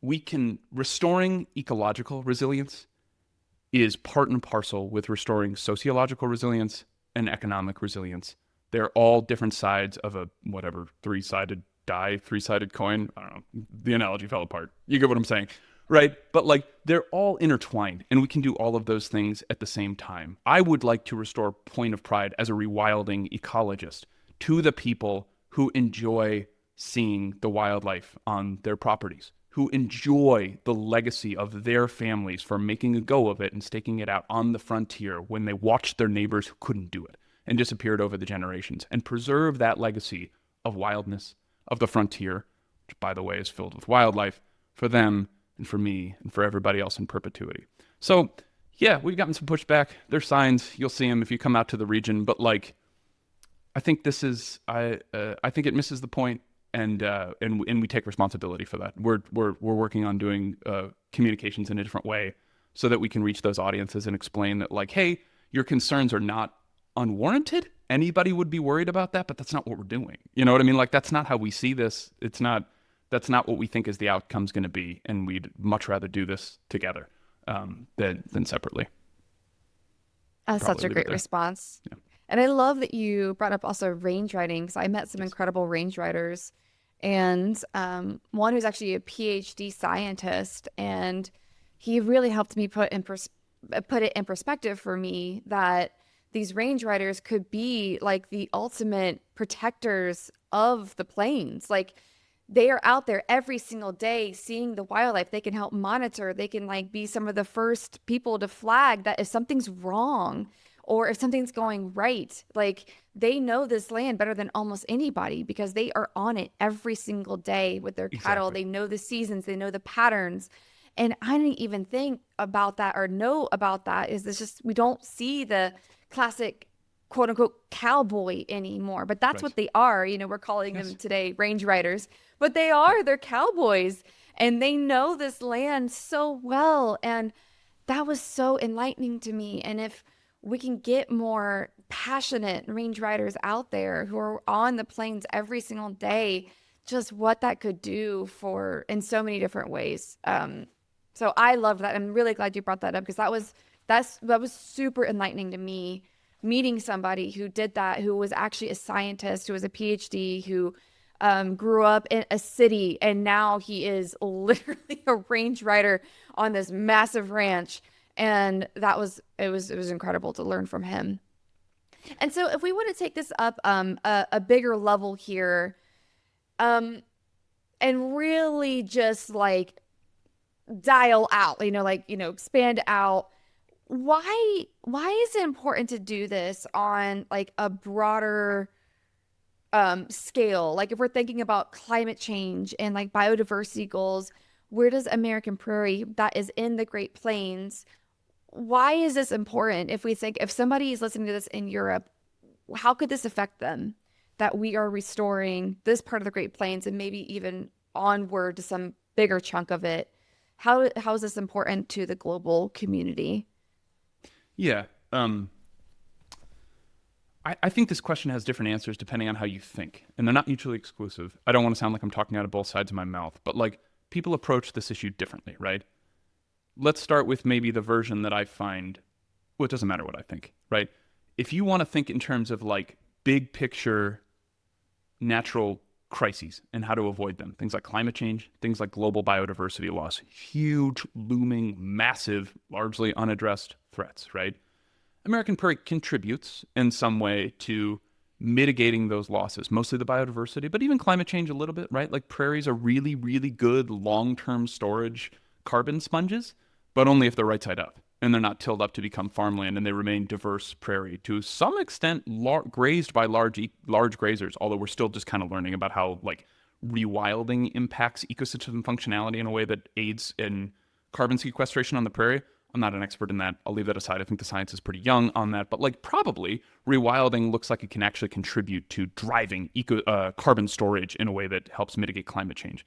restoring ecological resilience is part and parcel with restoring sociological resilience and economic resilience. They're all different sides of a three-sided coin. I don't know. The analogy fell apart. You get what I'm saying, right? But like they're all intertwined and we can do all of those things at the same time. I would like to restore point of pride as a rewilding ecologist to the people who enjoy seeing the wildlife on their properties, who enjoy the legacy of their families for making a go of it and staking it out on the frontier when they watched their neighbors who couldn't do it and disappeared over the generations, and preserve that legacy of wildness, of the frontier, which by the way is filled with wildlife, for them and for me and for everybody else in perpetuity. So yeah, we've gotten some pushback. There's signs, you'll see them if you come out to the region, but like, I think I think it misses the point, and we take responsibility for that. We're working on doing communications in a different way so that we can reach those audiences and explain that like, hey, your concerns are not unwarranted. Anybody would be worried about that, but that's not what we're doing. You know what I mean? Like that's not how we see this. That's not what we think is the outcome's going to be, and we'd much rather do this together than separately. That's such a great response. Yeah. And I love that you brought up also range riding, because I met some incredible range riders, and one who's actually a PhD scientist, and he really helped me put it in perspective for me that these range riders could be like the ultimate protectors of the plains. Like they are out there every single day seeing the wildlife. They can help monitor. They can like be some of the first people to flag that if something's wrong or if something's going right. Like, they know this land better than almost anybody because they are on it every single day with their cattle. Exactly. They know the seasons, they know the patterns. And I didn't even think about that or know about that. Is it's just we don't see the classic quote unquote cowboy anymore, but that's Right. what they are. We're calling them Yes. today range riders, but Yeah. they're cowboys and they know this land so well. And that was so enlightening to me. And if we can get more passionate range riders out there who are on the plains every single day, just what that could do for in so many different ways. So I love that. I'm really glad you brought that up because that was super enlightening to me. Meeting somebody who did that, who was actually a scientist, who was a PhD, who grew up in a city, and now he is literally a range rider on this massive ranch. And it was incredible to learn from him. And so, if we want to take this up a bigger level here, um, and really just like dial out, expand out. Why is it important to do this on like a broader scale? Like if we're thinking about climate change and like biodiversity goals, where does American Prairie that is in the Great Plains, why is this important? If we think if somebody is listening to this in Europe, how could this affect them that we are restoring this part of the Great Plains and maybe even onward to some bigger chunk of it? How is this important to the global community? Yeah. I think this question has different answers depending on how you think, and they're not mutually exclusive. I don't want to sound like I'm talking out of both sides of my mouth, but like people approach this issue differently, right? Let's start with maybe the version that I find, well, it doesn't matter what I think, right? If you want to think in terms of like big picture natural crises and how to avoid them, things like climate change, things like global biodiversity loss, huge, looming, massive, largely unaddressed threats, right? American Prairie contributes in some way to mitigating those losses, mostly the biodiversity, but even climate change a little bit, right? Like prairies are really, really good long-term storage carbon sponges, but only if they're right side up and they're not tilled up to become farmland and they remain diverse prairie to some extent grazed by large grazers, although we're still just kind of learning about how like rewilding impacts ecosystem functionality in a way that aids in carbon sequestration on the prairie. I'm not an expert in that. I'll leave that aside. I think the science is pretty young on that. But like probably rewilding looks like it can actually contribute to driving carbon storage in a way that helps mitigate climate change.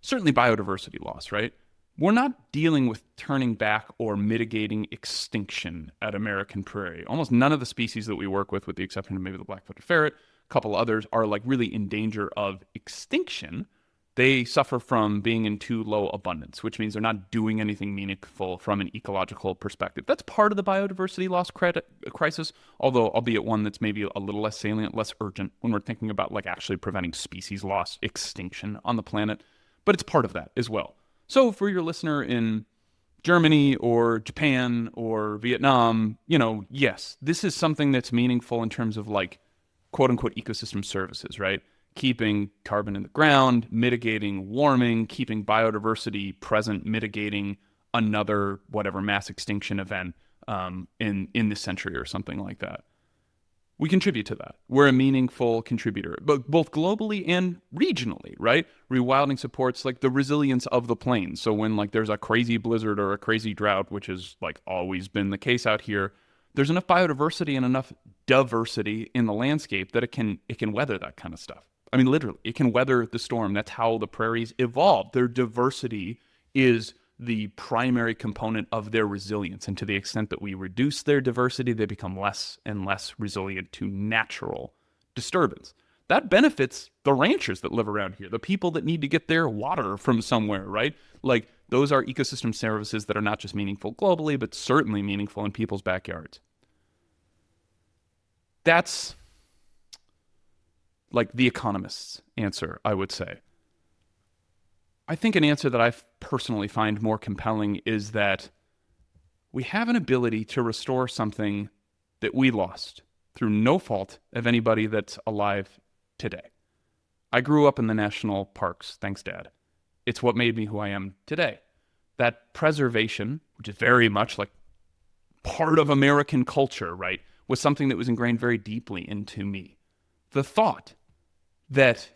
Certainly biodiversity loss, right? We're not dealing with turning back or mitigating extinction at American Prairie. Almost none of the species that we work with the exception of maybe the black-footed ferret, a couple others, are like really in danger of extinction. They suffer from being in too low abundance, which means they're not doing anything meaningful from an ecological perspective. That's part of the biodiversity loss crisis, although albeit one that's maybe a little less salient, less urgent when we're thinking about like actually preventing species loss, extinction on the planet. But it's part of that as well. So for your listener in Germany or Japan or Vietnam, yes, this is something that's meaningful in terms of like quote unquote ecosystem services, right? Keeping carbon in the ground, mitigating warming, keeping biodiversity present, mitigating another whatever mass extinction event in this century or something like that. We contribute to that. We're a meaningful contributor, but both globally and regionally, right? Rewilding supports like the resilience of the plains. So when like there's a crazy blizzard or a crazy drought, which has like always been the case out here, there's enough biodiversity and enough diversity in the landscape that it can weather that kind of stuff. I mean, literally, it can weather the storm. That's how the prairies evolved. Their diversity is the primary component of their resilience. And to the extent that we reduce their diversity, they become less and less resilient to natural disturbance. That benefits the ranchers that live around here, the people that need to get their water from somewhere, right? Like those are ecosystem services that are not just meaningful globally, but certainly meaningful in people's backyards. That's like the economist's answer, I would say. I think an answer that I personally find more compelling is that we have an ability to restore something that we lost through no fault of anybody that's alive today. I grew up in the national parks, thanks, Dad. It's what made me who I am today. That preservation, which is very much like part of American culture, right, was something that was ingrained very deeply into me. The thought that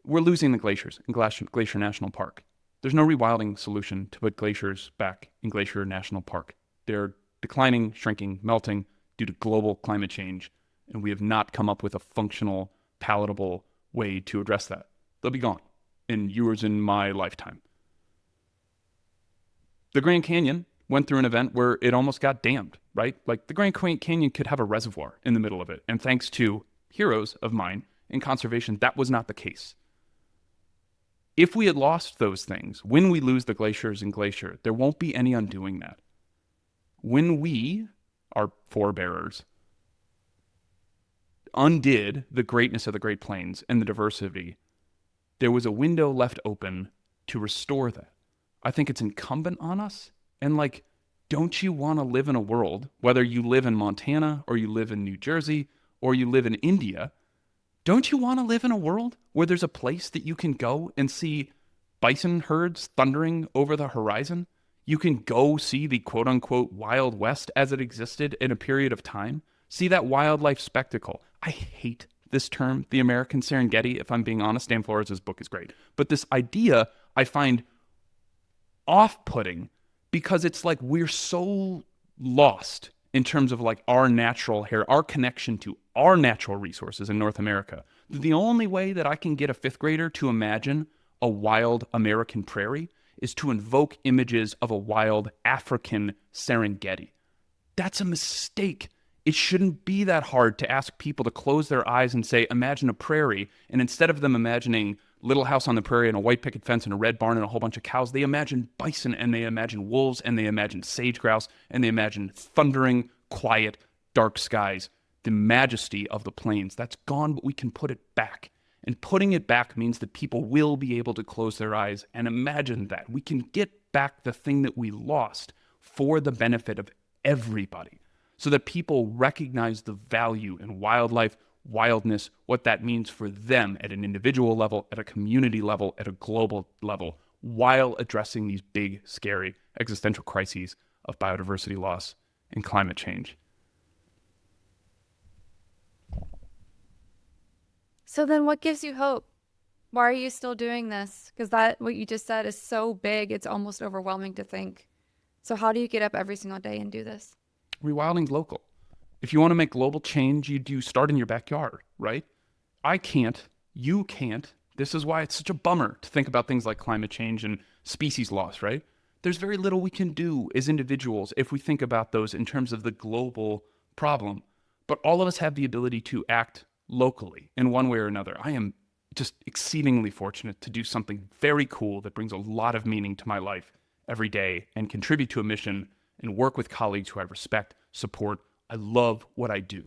we're losing the glaciers in Glacier National Park. There's no rewilding solution to put glaciers back in Glacier National Park. They're declining, shrinking, melting due to global climate change, and we have not come up with a functional, palatable way to address that. They'll be gone in yours and my lifetime. The Grand Canyon went through an event where it almost got dammed, right? Like the Grand Canyon could have a reservoir in the middle of it. And thanks to heroes of mine in conservation, that was not the case. If we had lost those things, when we lose the glaciers in Glacier, there won't be any undoing that. When we, our forebearers, undid the greatness of the Great Plains and the diversity, there was a window left open to restore that. I think it's incumbent on us. And like, don't you want to live in a world, whether you live in Montana or you live in New Jersey or you live in India, don't you want to live in a world where there's a place that you can go and see bison herds thundering over the horizon? You can go see the quote unquote Wild West as it existed in a period of time. See that wildlife spectacle. I hate this term, the American Serengeti, if I'm being honest. Dan Flores' book is great. But this idea I find off-putting because it's like we're so lost in terms of like our natural hair, our connection to our natural resources in North America. The only way that I can get a fifth grader to imagine a wild American prairie is to invoke images of a wild African Serengeti. That's a mistake. It shouldn't be that hard to ask people to close their eyes and say, imagine a prairie. And instead of them imagining Little House on the Prairie and a white picket fence and a red barn and a whole bunch of cows, they imagine bison and they imagine wolves and they imagine sage grouse and they imagine thundering, quiet, dark skies, the majesty of the plains. That's gone, but we can put it back. And putting it back means that people will be able to close their eyes and imagine that. We can get back the thing that we lost for the benefit of everybody, so that people recognize the value in wildlife, wildness, what that means for them at an individual level, at a community level, at a global level, while addressing these big, scary existential crises of biodiversity loss and climate change. So then what gives you hope? Why are you still doing this? Because that, what you just said, is so big, it's almost overwhelming to think. So how do you get up every single day and do this? Rewilding's local. If you want to make global change, you do start in your backyard, right? I can't. You can't. This is why it's such a bummer to think about things like climate change and species loss, right? There's very little we can do as individuals if we think about those in terms of the global problem. But all of us have the ability to act locally in one way or another. I am just exceedingly fortunate to do something very cool that brings a lot of meaning to my life every day and contribute to a mission and work with colleagues who I respect, support. I love what I do.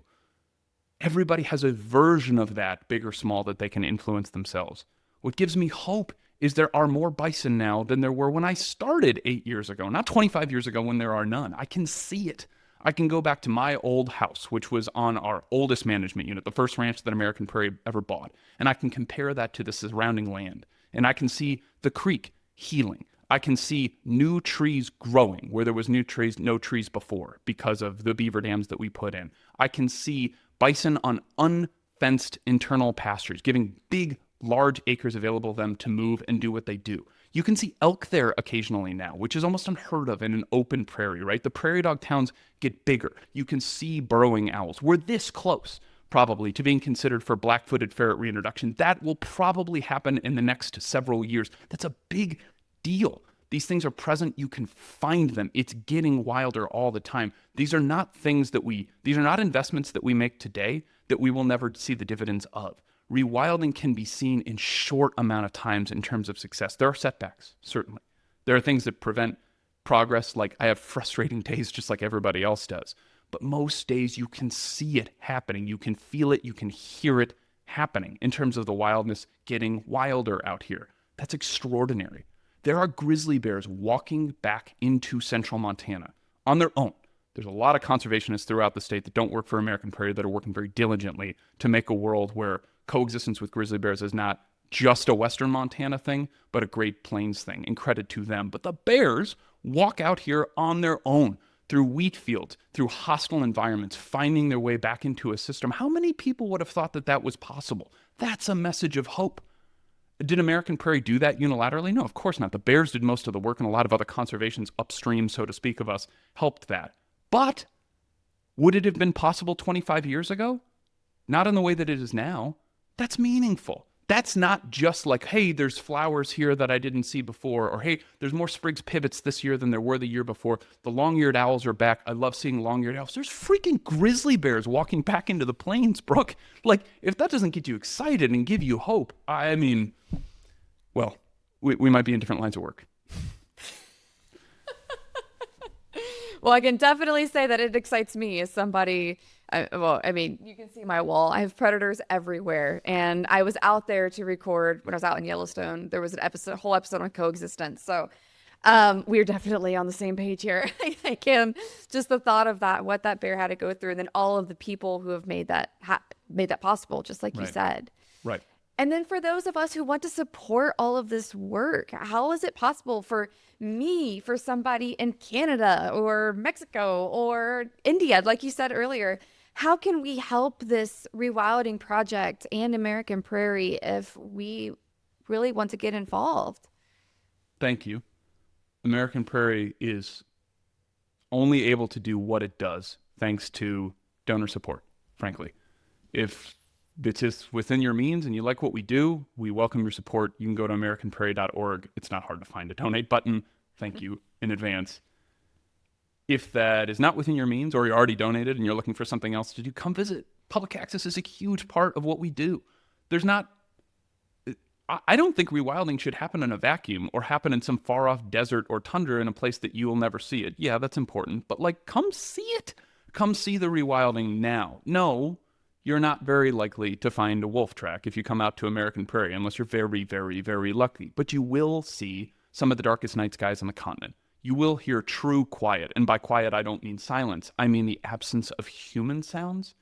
Everybody has a version of that, big or small, that they can influence themselves. What gives me hope is there are more bison now than there were when I started 8 years ago, not 25 years ago when there are none. I can see it. I can go back to my old house, which was on our oldest management unit, the first ranch that American Prairie ever bought. And I can compare that to the surrounding land. And I can see the creek healing. I can see new trees growing where there was no trees before because of the beaver dams that we put in. I can see bison on unfenced internal pastures, giving big, large acres available to them to move and do what they do. You can see elk there occasionally now, which is almost unheard of in an open prairie, right? The prairie dog towns get bigger. You can see burrowing owls. We're this close, probably, to being considered for black-footed ferret reintroduction. That will probably happen in the next several years. That's a big deal. These things are present. You can find them. It's getting wilder all the time. These are not investments that we make today that we will never see the dividends of. Rewilding can be seen in short amount of times in terms of success. There are setbacks, certainly. There are things that prevent progress, like I have frustrating days just like everybody else does. But most days you can see it happening. You can feel it. You can hear it happening in terms of the wildness getting wilder out here. That's extraordinary. There are grizzly bears walking back into central Montana on their own. There's a lot of conservationists throughout the state that don't work for American Prairie that are working very diligently to make a world where coexistence with grizzly bears is not just a Western Montana thing, but a Great Plains thing, and credit to them. But the bears walk out here on their own. through wheat fields, through hostile environments, finding their way back into a system. How many people would have thought that that was possible? That's a message of hope. Did American Prairie do that unilaterally? No, of course not. The bears did most of the work, and a lot of other conservations upstream, so to speak, of us helped that. But would it have been possible 25 years ago? Not in the way that it is now. That's meaningful. That's not just like, hey, there's flowers here that I didn't see before, or hey, there's more Sprig's pivots this year than there were the year before. The long-eared owls are back. I love seeing long-eared owls. There's freaking grizzly bears walking back into the plains, Brooke. Like, if that doesn't get you excited and give you hope, I mean, well, we might be in different lines of work. Well, I can definitely say that it excites me as somebody. I mean, you can see my wall. I have predators everywhere, and I was out there to record when I was out in Yellowstone. There was a whole episode on coexistence. So we're definitely on the same page here. I can just the thought of that, what that bear had to go through, and then all of the people who have made that possible, just like you said. Right. And then for those of us who want to support all of this work, how is it possible for me, for somebody in Canada or Mexico or India, like you said earlier, how can we help this rewilding project and American Prairie if we really want to get involved? Thank you. American Prairie is only able to do what it does thanks to donor support, frankly. If it's just within your means and you like what we do, we welcome your support. You can go to americanprairie.org. It's not hard to find a donate button. Thank you in advance. If that is not within your means, or you're already donated and you're looking for something else to do, come visit. Public access is a huge part of what we do. I don't think rewilding should happen in a vacuum or happen in some far off desert or tundra in a place that you will never see it. Yeah, that's important, but like, come see it. Come see the rewilding now. No, you're not very likely to find a wolf track if you come out to American Prairie, unless you're very, very, very lucky. But you will see some of the darkest night skies on the continent. You will hear true quiet. And by quiet, I don't mean silence. I mean the absence of human sounds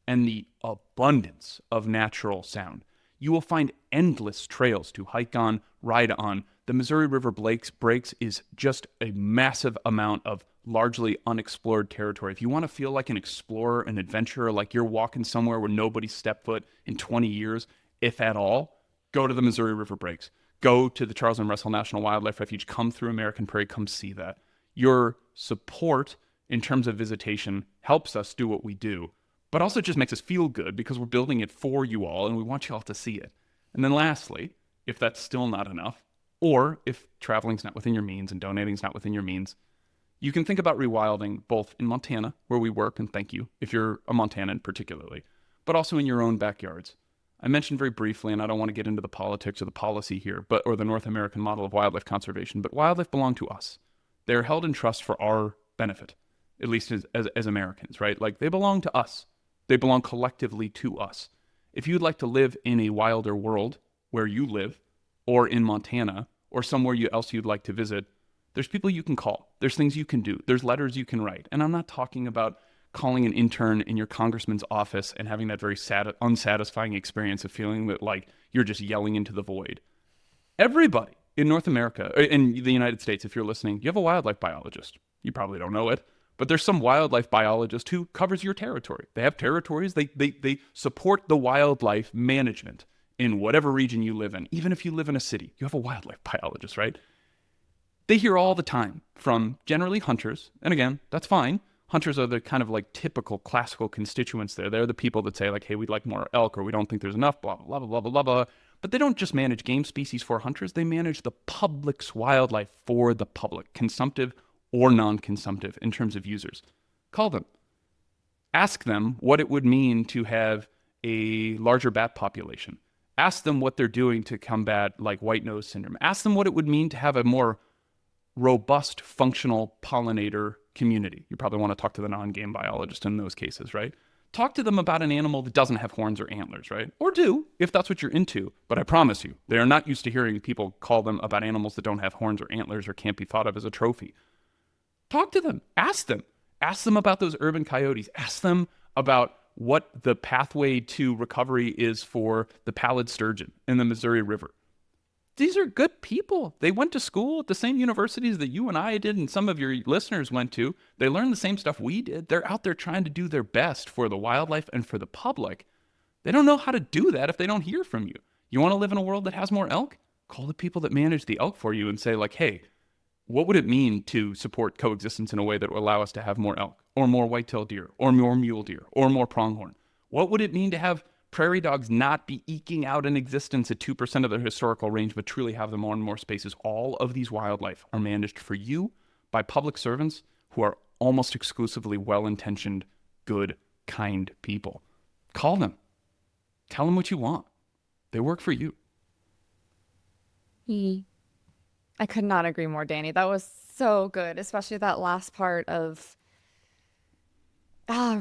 and the abundance of natural sound. You will find endless trails to hike on, ride on. The Missouri River breaks is just a massive amount of largely unexplored territory. If you want to feel like an explorer, an adventurer, like you're walking somewhere where nobody's stepped foot in 20 years, if at all, go to the Missouri River breaks. Go to the Charles and Russell National Wildlife Refuge. Come through American Prairie. Come see that. Your support in terms of visitation helps us do what we do, but also just makes us feel good because we're building it for you all and we want you all to see it. And then lastly, if that's still not enough, or if traveling's not within your means and donating's not within your means, you can think about rewilding both in Montana, where we work, and thank you if you're a Montanan particularly, but also in your own backyards. I mentioned very briefly, and I don't want to get into the politics or the policy here, or the North American model of wildlife conservation, but wildlife belong to us. They're held in trust for our benefit, at least as Americans, right? Like, they belong to us. They belong collectively to us. If you'd like to live in a wilder world where you live, or in Montana, or somewhere else you'd like to visit, there's people you can call. There's things you can do. There's letters you can write. And I'm not talking about calling an intern in your congressman's office and having that very unsatisfying experience of feeling that like you're just yelling into the void. Everybody in North America, in the United States, if you're listening, you have a wildlife biologist. You probably don't know it, but there's some wildlife biologist who covers your territory. They have territories. They support the wildlife management in whatever region you live in. Even if you live in a city, you have a wildlife biologist, right? They hear all the time from generally hunters, and again, that's fine. Hunters are the kind of like typical classical constituents there. They're the people that say like, hey, we'd like more elk, or we don't think there's enough, blah, blah, blah, blah, blah, blah, blah. But they don't just manage game species for hunters. They manage the public's wildlife for the public, consumptive or non-consumptive in terms of users. Call them. Ask them what it would mean to have a larger bat population. Ask them what they're doing to combat like white nose syndrome. Ask them what it would mean to have a more robust, functional pollinator community. You probably want to talk to the non-game biologist in those cases, right? Talk to them about an animal that doesn't have horns or antlers, right? Or do, if that's what you're into. But I promise you, they are not used to hearing people call them about animals that don't have horns or antlers or can't be thought of as a trophy. Talk to them. Ask them. Ask them about those urban coyotes. Ask them about what the pathway to recovery is for the pallid sturgeon in the Missouri River. these are good people. They went to school at the same universities that you and I did and some of your listeners went to. They learned the same stuff we did. They're out there trying to do their best for the wildlife and for the public. They don't know how to do that if they don't hear from you. You want to live in a world that has more elk? Call the people that manage the elk for you and say like, hey, what would it mean to support coexistence in a way that will allow us to have more elk or more white-tailed deer or more mule deer or more pronghorn? What would it mean to have prairie dogs not be eking out an existence at 2% of their historical range, but truly have them on more spaces? All of these wildlife are managed for you by public servants who are almost exclusively well-intentioned, good, kind people. Call them. Tell them what you want. They work for you. I could not agree more, Danny. That was so good, especially that last part of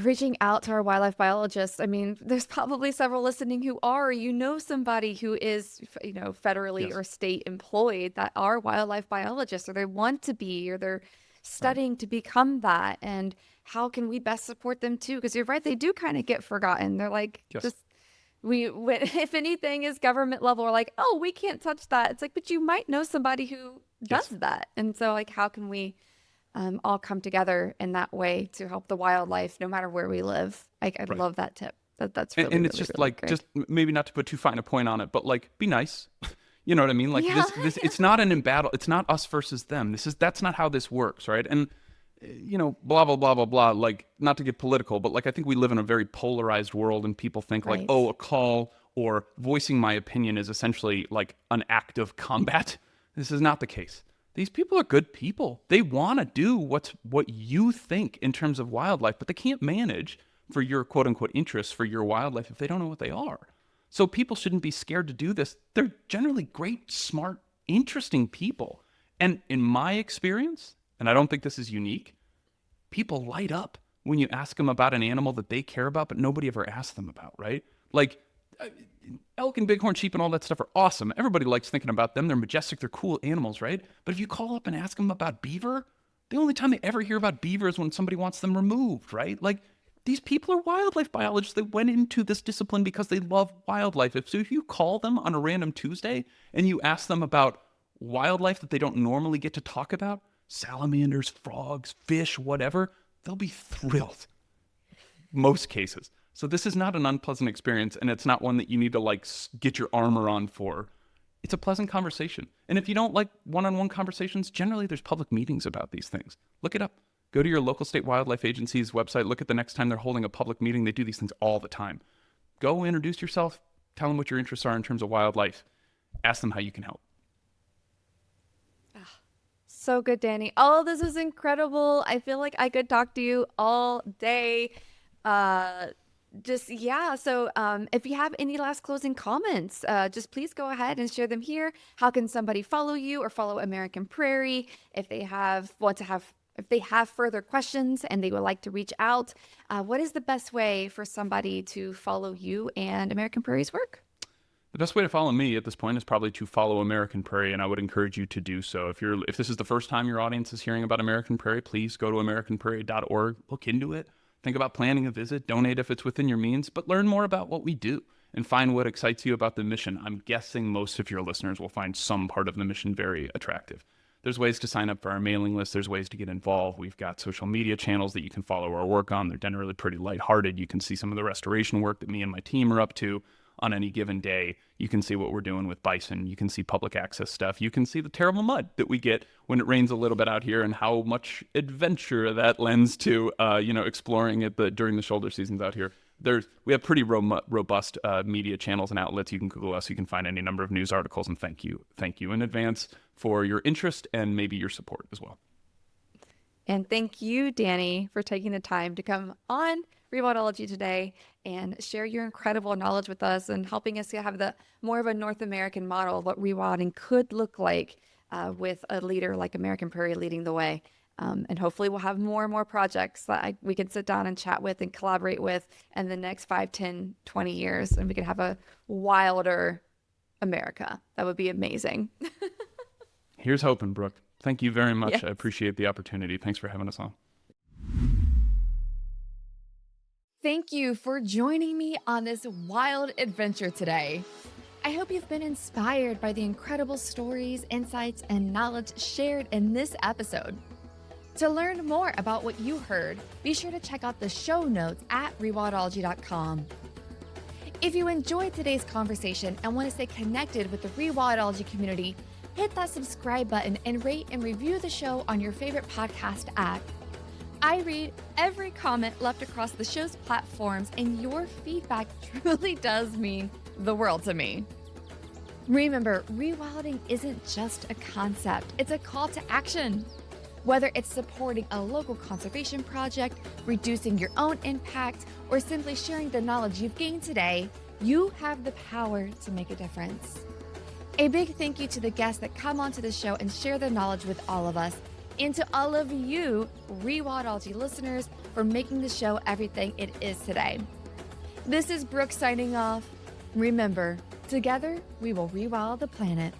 reaching out to our wildlife biologists. I mean, there's probably several listening who are, somebody who is, federally or state employed that are wildlife biologists, or they want to be, or they're studying to become that. And how can we best support them too? Because you're right, they do kind of get forgotten. They're like, if anything is government level, we're like, oh, we can't touch that. It's like, but you might know somebody who does that. And so like, how can we all come together in that way to help the wildlife no matter where we live? I love that tip. That's really, and it's really, just really like, great. just maybe not to put too fine a point on it, but like, be nice. You know what I mean? Like this, Yeah. it's not an in battle. It's not us versus them. That's not how this works. Right. And blah, blah, blah, blah, blah. Like, not to get political, but like, I think we live in a very polarized world and people think like, Right. oh, a call or voicing my opinion is essentially like an act of combat. This is not the case. These people are good people. They want to do what you think in terms of wildlife, but they can't manage for your quote unquote interests for your wildlife if they don't know what they are. So people shouldn't be scared to do this. They're generally great, smart, interesting people. And in my experience, and I don't think this is unique, people light up when you ask them about an animal that they care about, but nobody ever asks them about, right? Like elk and bighorn sheep and all that stuff are awesome. Everybody likes thinking about them. They're majestic. They're cool animals, right? But if you call up and ask them about beaver, the only time they ever hear about beaver is when somebody wants them removed, right? Like, these people are wildlife biologists. They went into this discipline because they love wildlife. So if you call them on a random Tuesday and you ask them about wildlife that they don't normally get to talk about, salamanders, frogs, fish, whatever, they'll be thrilled. Most cases. So this is not an unpleasant experience, and it's not one that you need to like get your armor on for. It's a pleasant conversation. And if you don't like one-on-one conversations, generally there's public meetings about these things. Look it up. Go to your local state wildlife agency's website. Look at the next time they're holding a public meeting. They do these things all the time. Go introduce yourself. Tell them what your interests are in terms of wildlife. Ask them how you can help. So good, Danny. Oh, this is incredible. I feel like I could talk to you all day. So if you have any last closing comments, just please go ahead and share them here. How can somebody follow you or follow American Prairie if they have further questions and they would like to reach out? What is the best way for somebody to follow you and American Prairie's work? The best way to follow me at this point is probably to follow American Prairie, and I would encourage you to do so. If this is the first time your audience is hearing about American Prairie, please go to americanprairie.org, look into it, think about planning a visit, donate if it's within your means, but learn more about what we do and find what excites you about the mission. I'm guessing most of your listeners will find some part of the mission very attractive. There's ways to sign up for our mailing list. There's ways to get involved. We've got social media channels that you can follow our work on. They're generally pretty lighthearted. You can see some of the restoration work that me and my team are up to on any given day. You can see what we're doing with bison. You can see public access stuff. You can see the terrible mud that we get when it rains a little bit out here and how much adventure that lends to, exploring it during the shoulder seasons out here. We have pretty robust media channels and outlets. You can Google us. You can find any number of news articles. And thank you in advance for your interest and maybe your support as well. And thank you, Danny, for taking the time to come on Rewildology today and share your incredible knowledge with us and helping us to have more of a North American model of what rewilding could look like with a leader like American Prairie leading the way. And hopefully we'll have more and more projects that we can sit down and chat with and collaborate with in the next 5, 10, 20 years. And we can have a wilder America. That would be amazing. Here's hoping, Brooke. Thank you very much. Yes. I appreciate the opportunity. Thanks for having us on. Thank you for joining me on this wild adventure today. I hope you've been inspired by the incredible stories, insights, and knowledge shared in this episode. To learn more about what you heard, be sure to check out the show notes at rewildology.com. If you enjoyed today's conversation and want to stay connected with the Rewildology community, hit that subscribe button and rate and review the show on your favorite podcast app. I read every comment left across the show's platforms, and your feedback truly does mean the world to me. Remember, rewilding isn't just a concept, it's a call to action. Whether it's supporting a local conservation project, reducing your own impact, or simply sharing the knowledge you've gained today, you have the power to make a difference. A big thank you to the guests that come onto the show and share their knowledge with all of us, and to all of you Rewildology listeners for making the show everything it is today. This is Brooke signing off. Remember, together we will rewild the planet.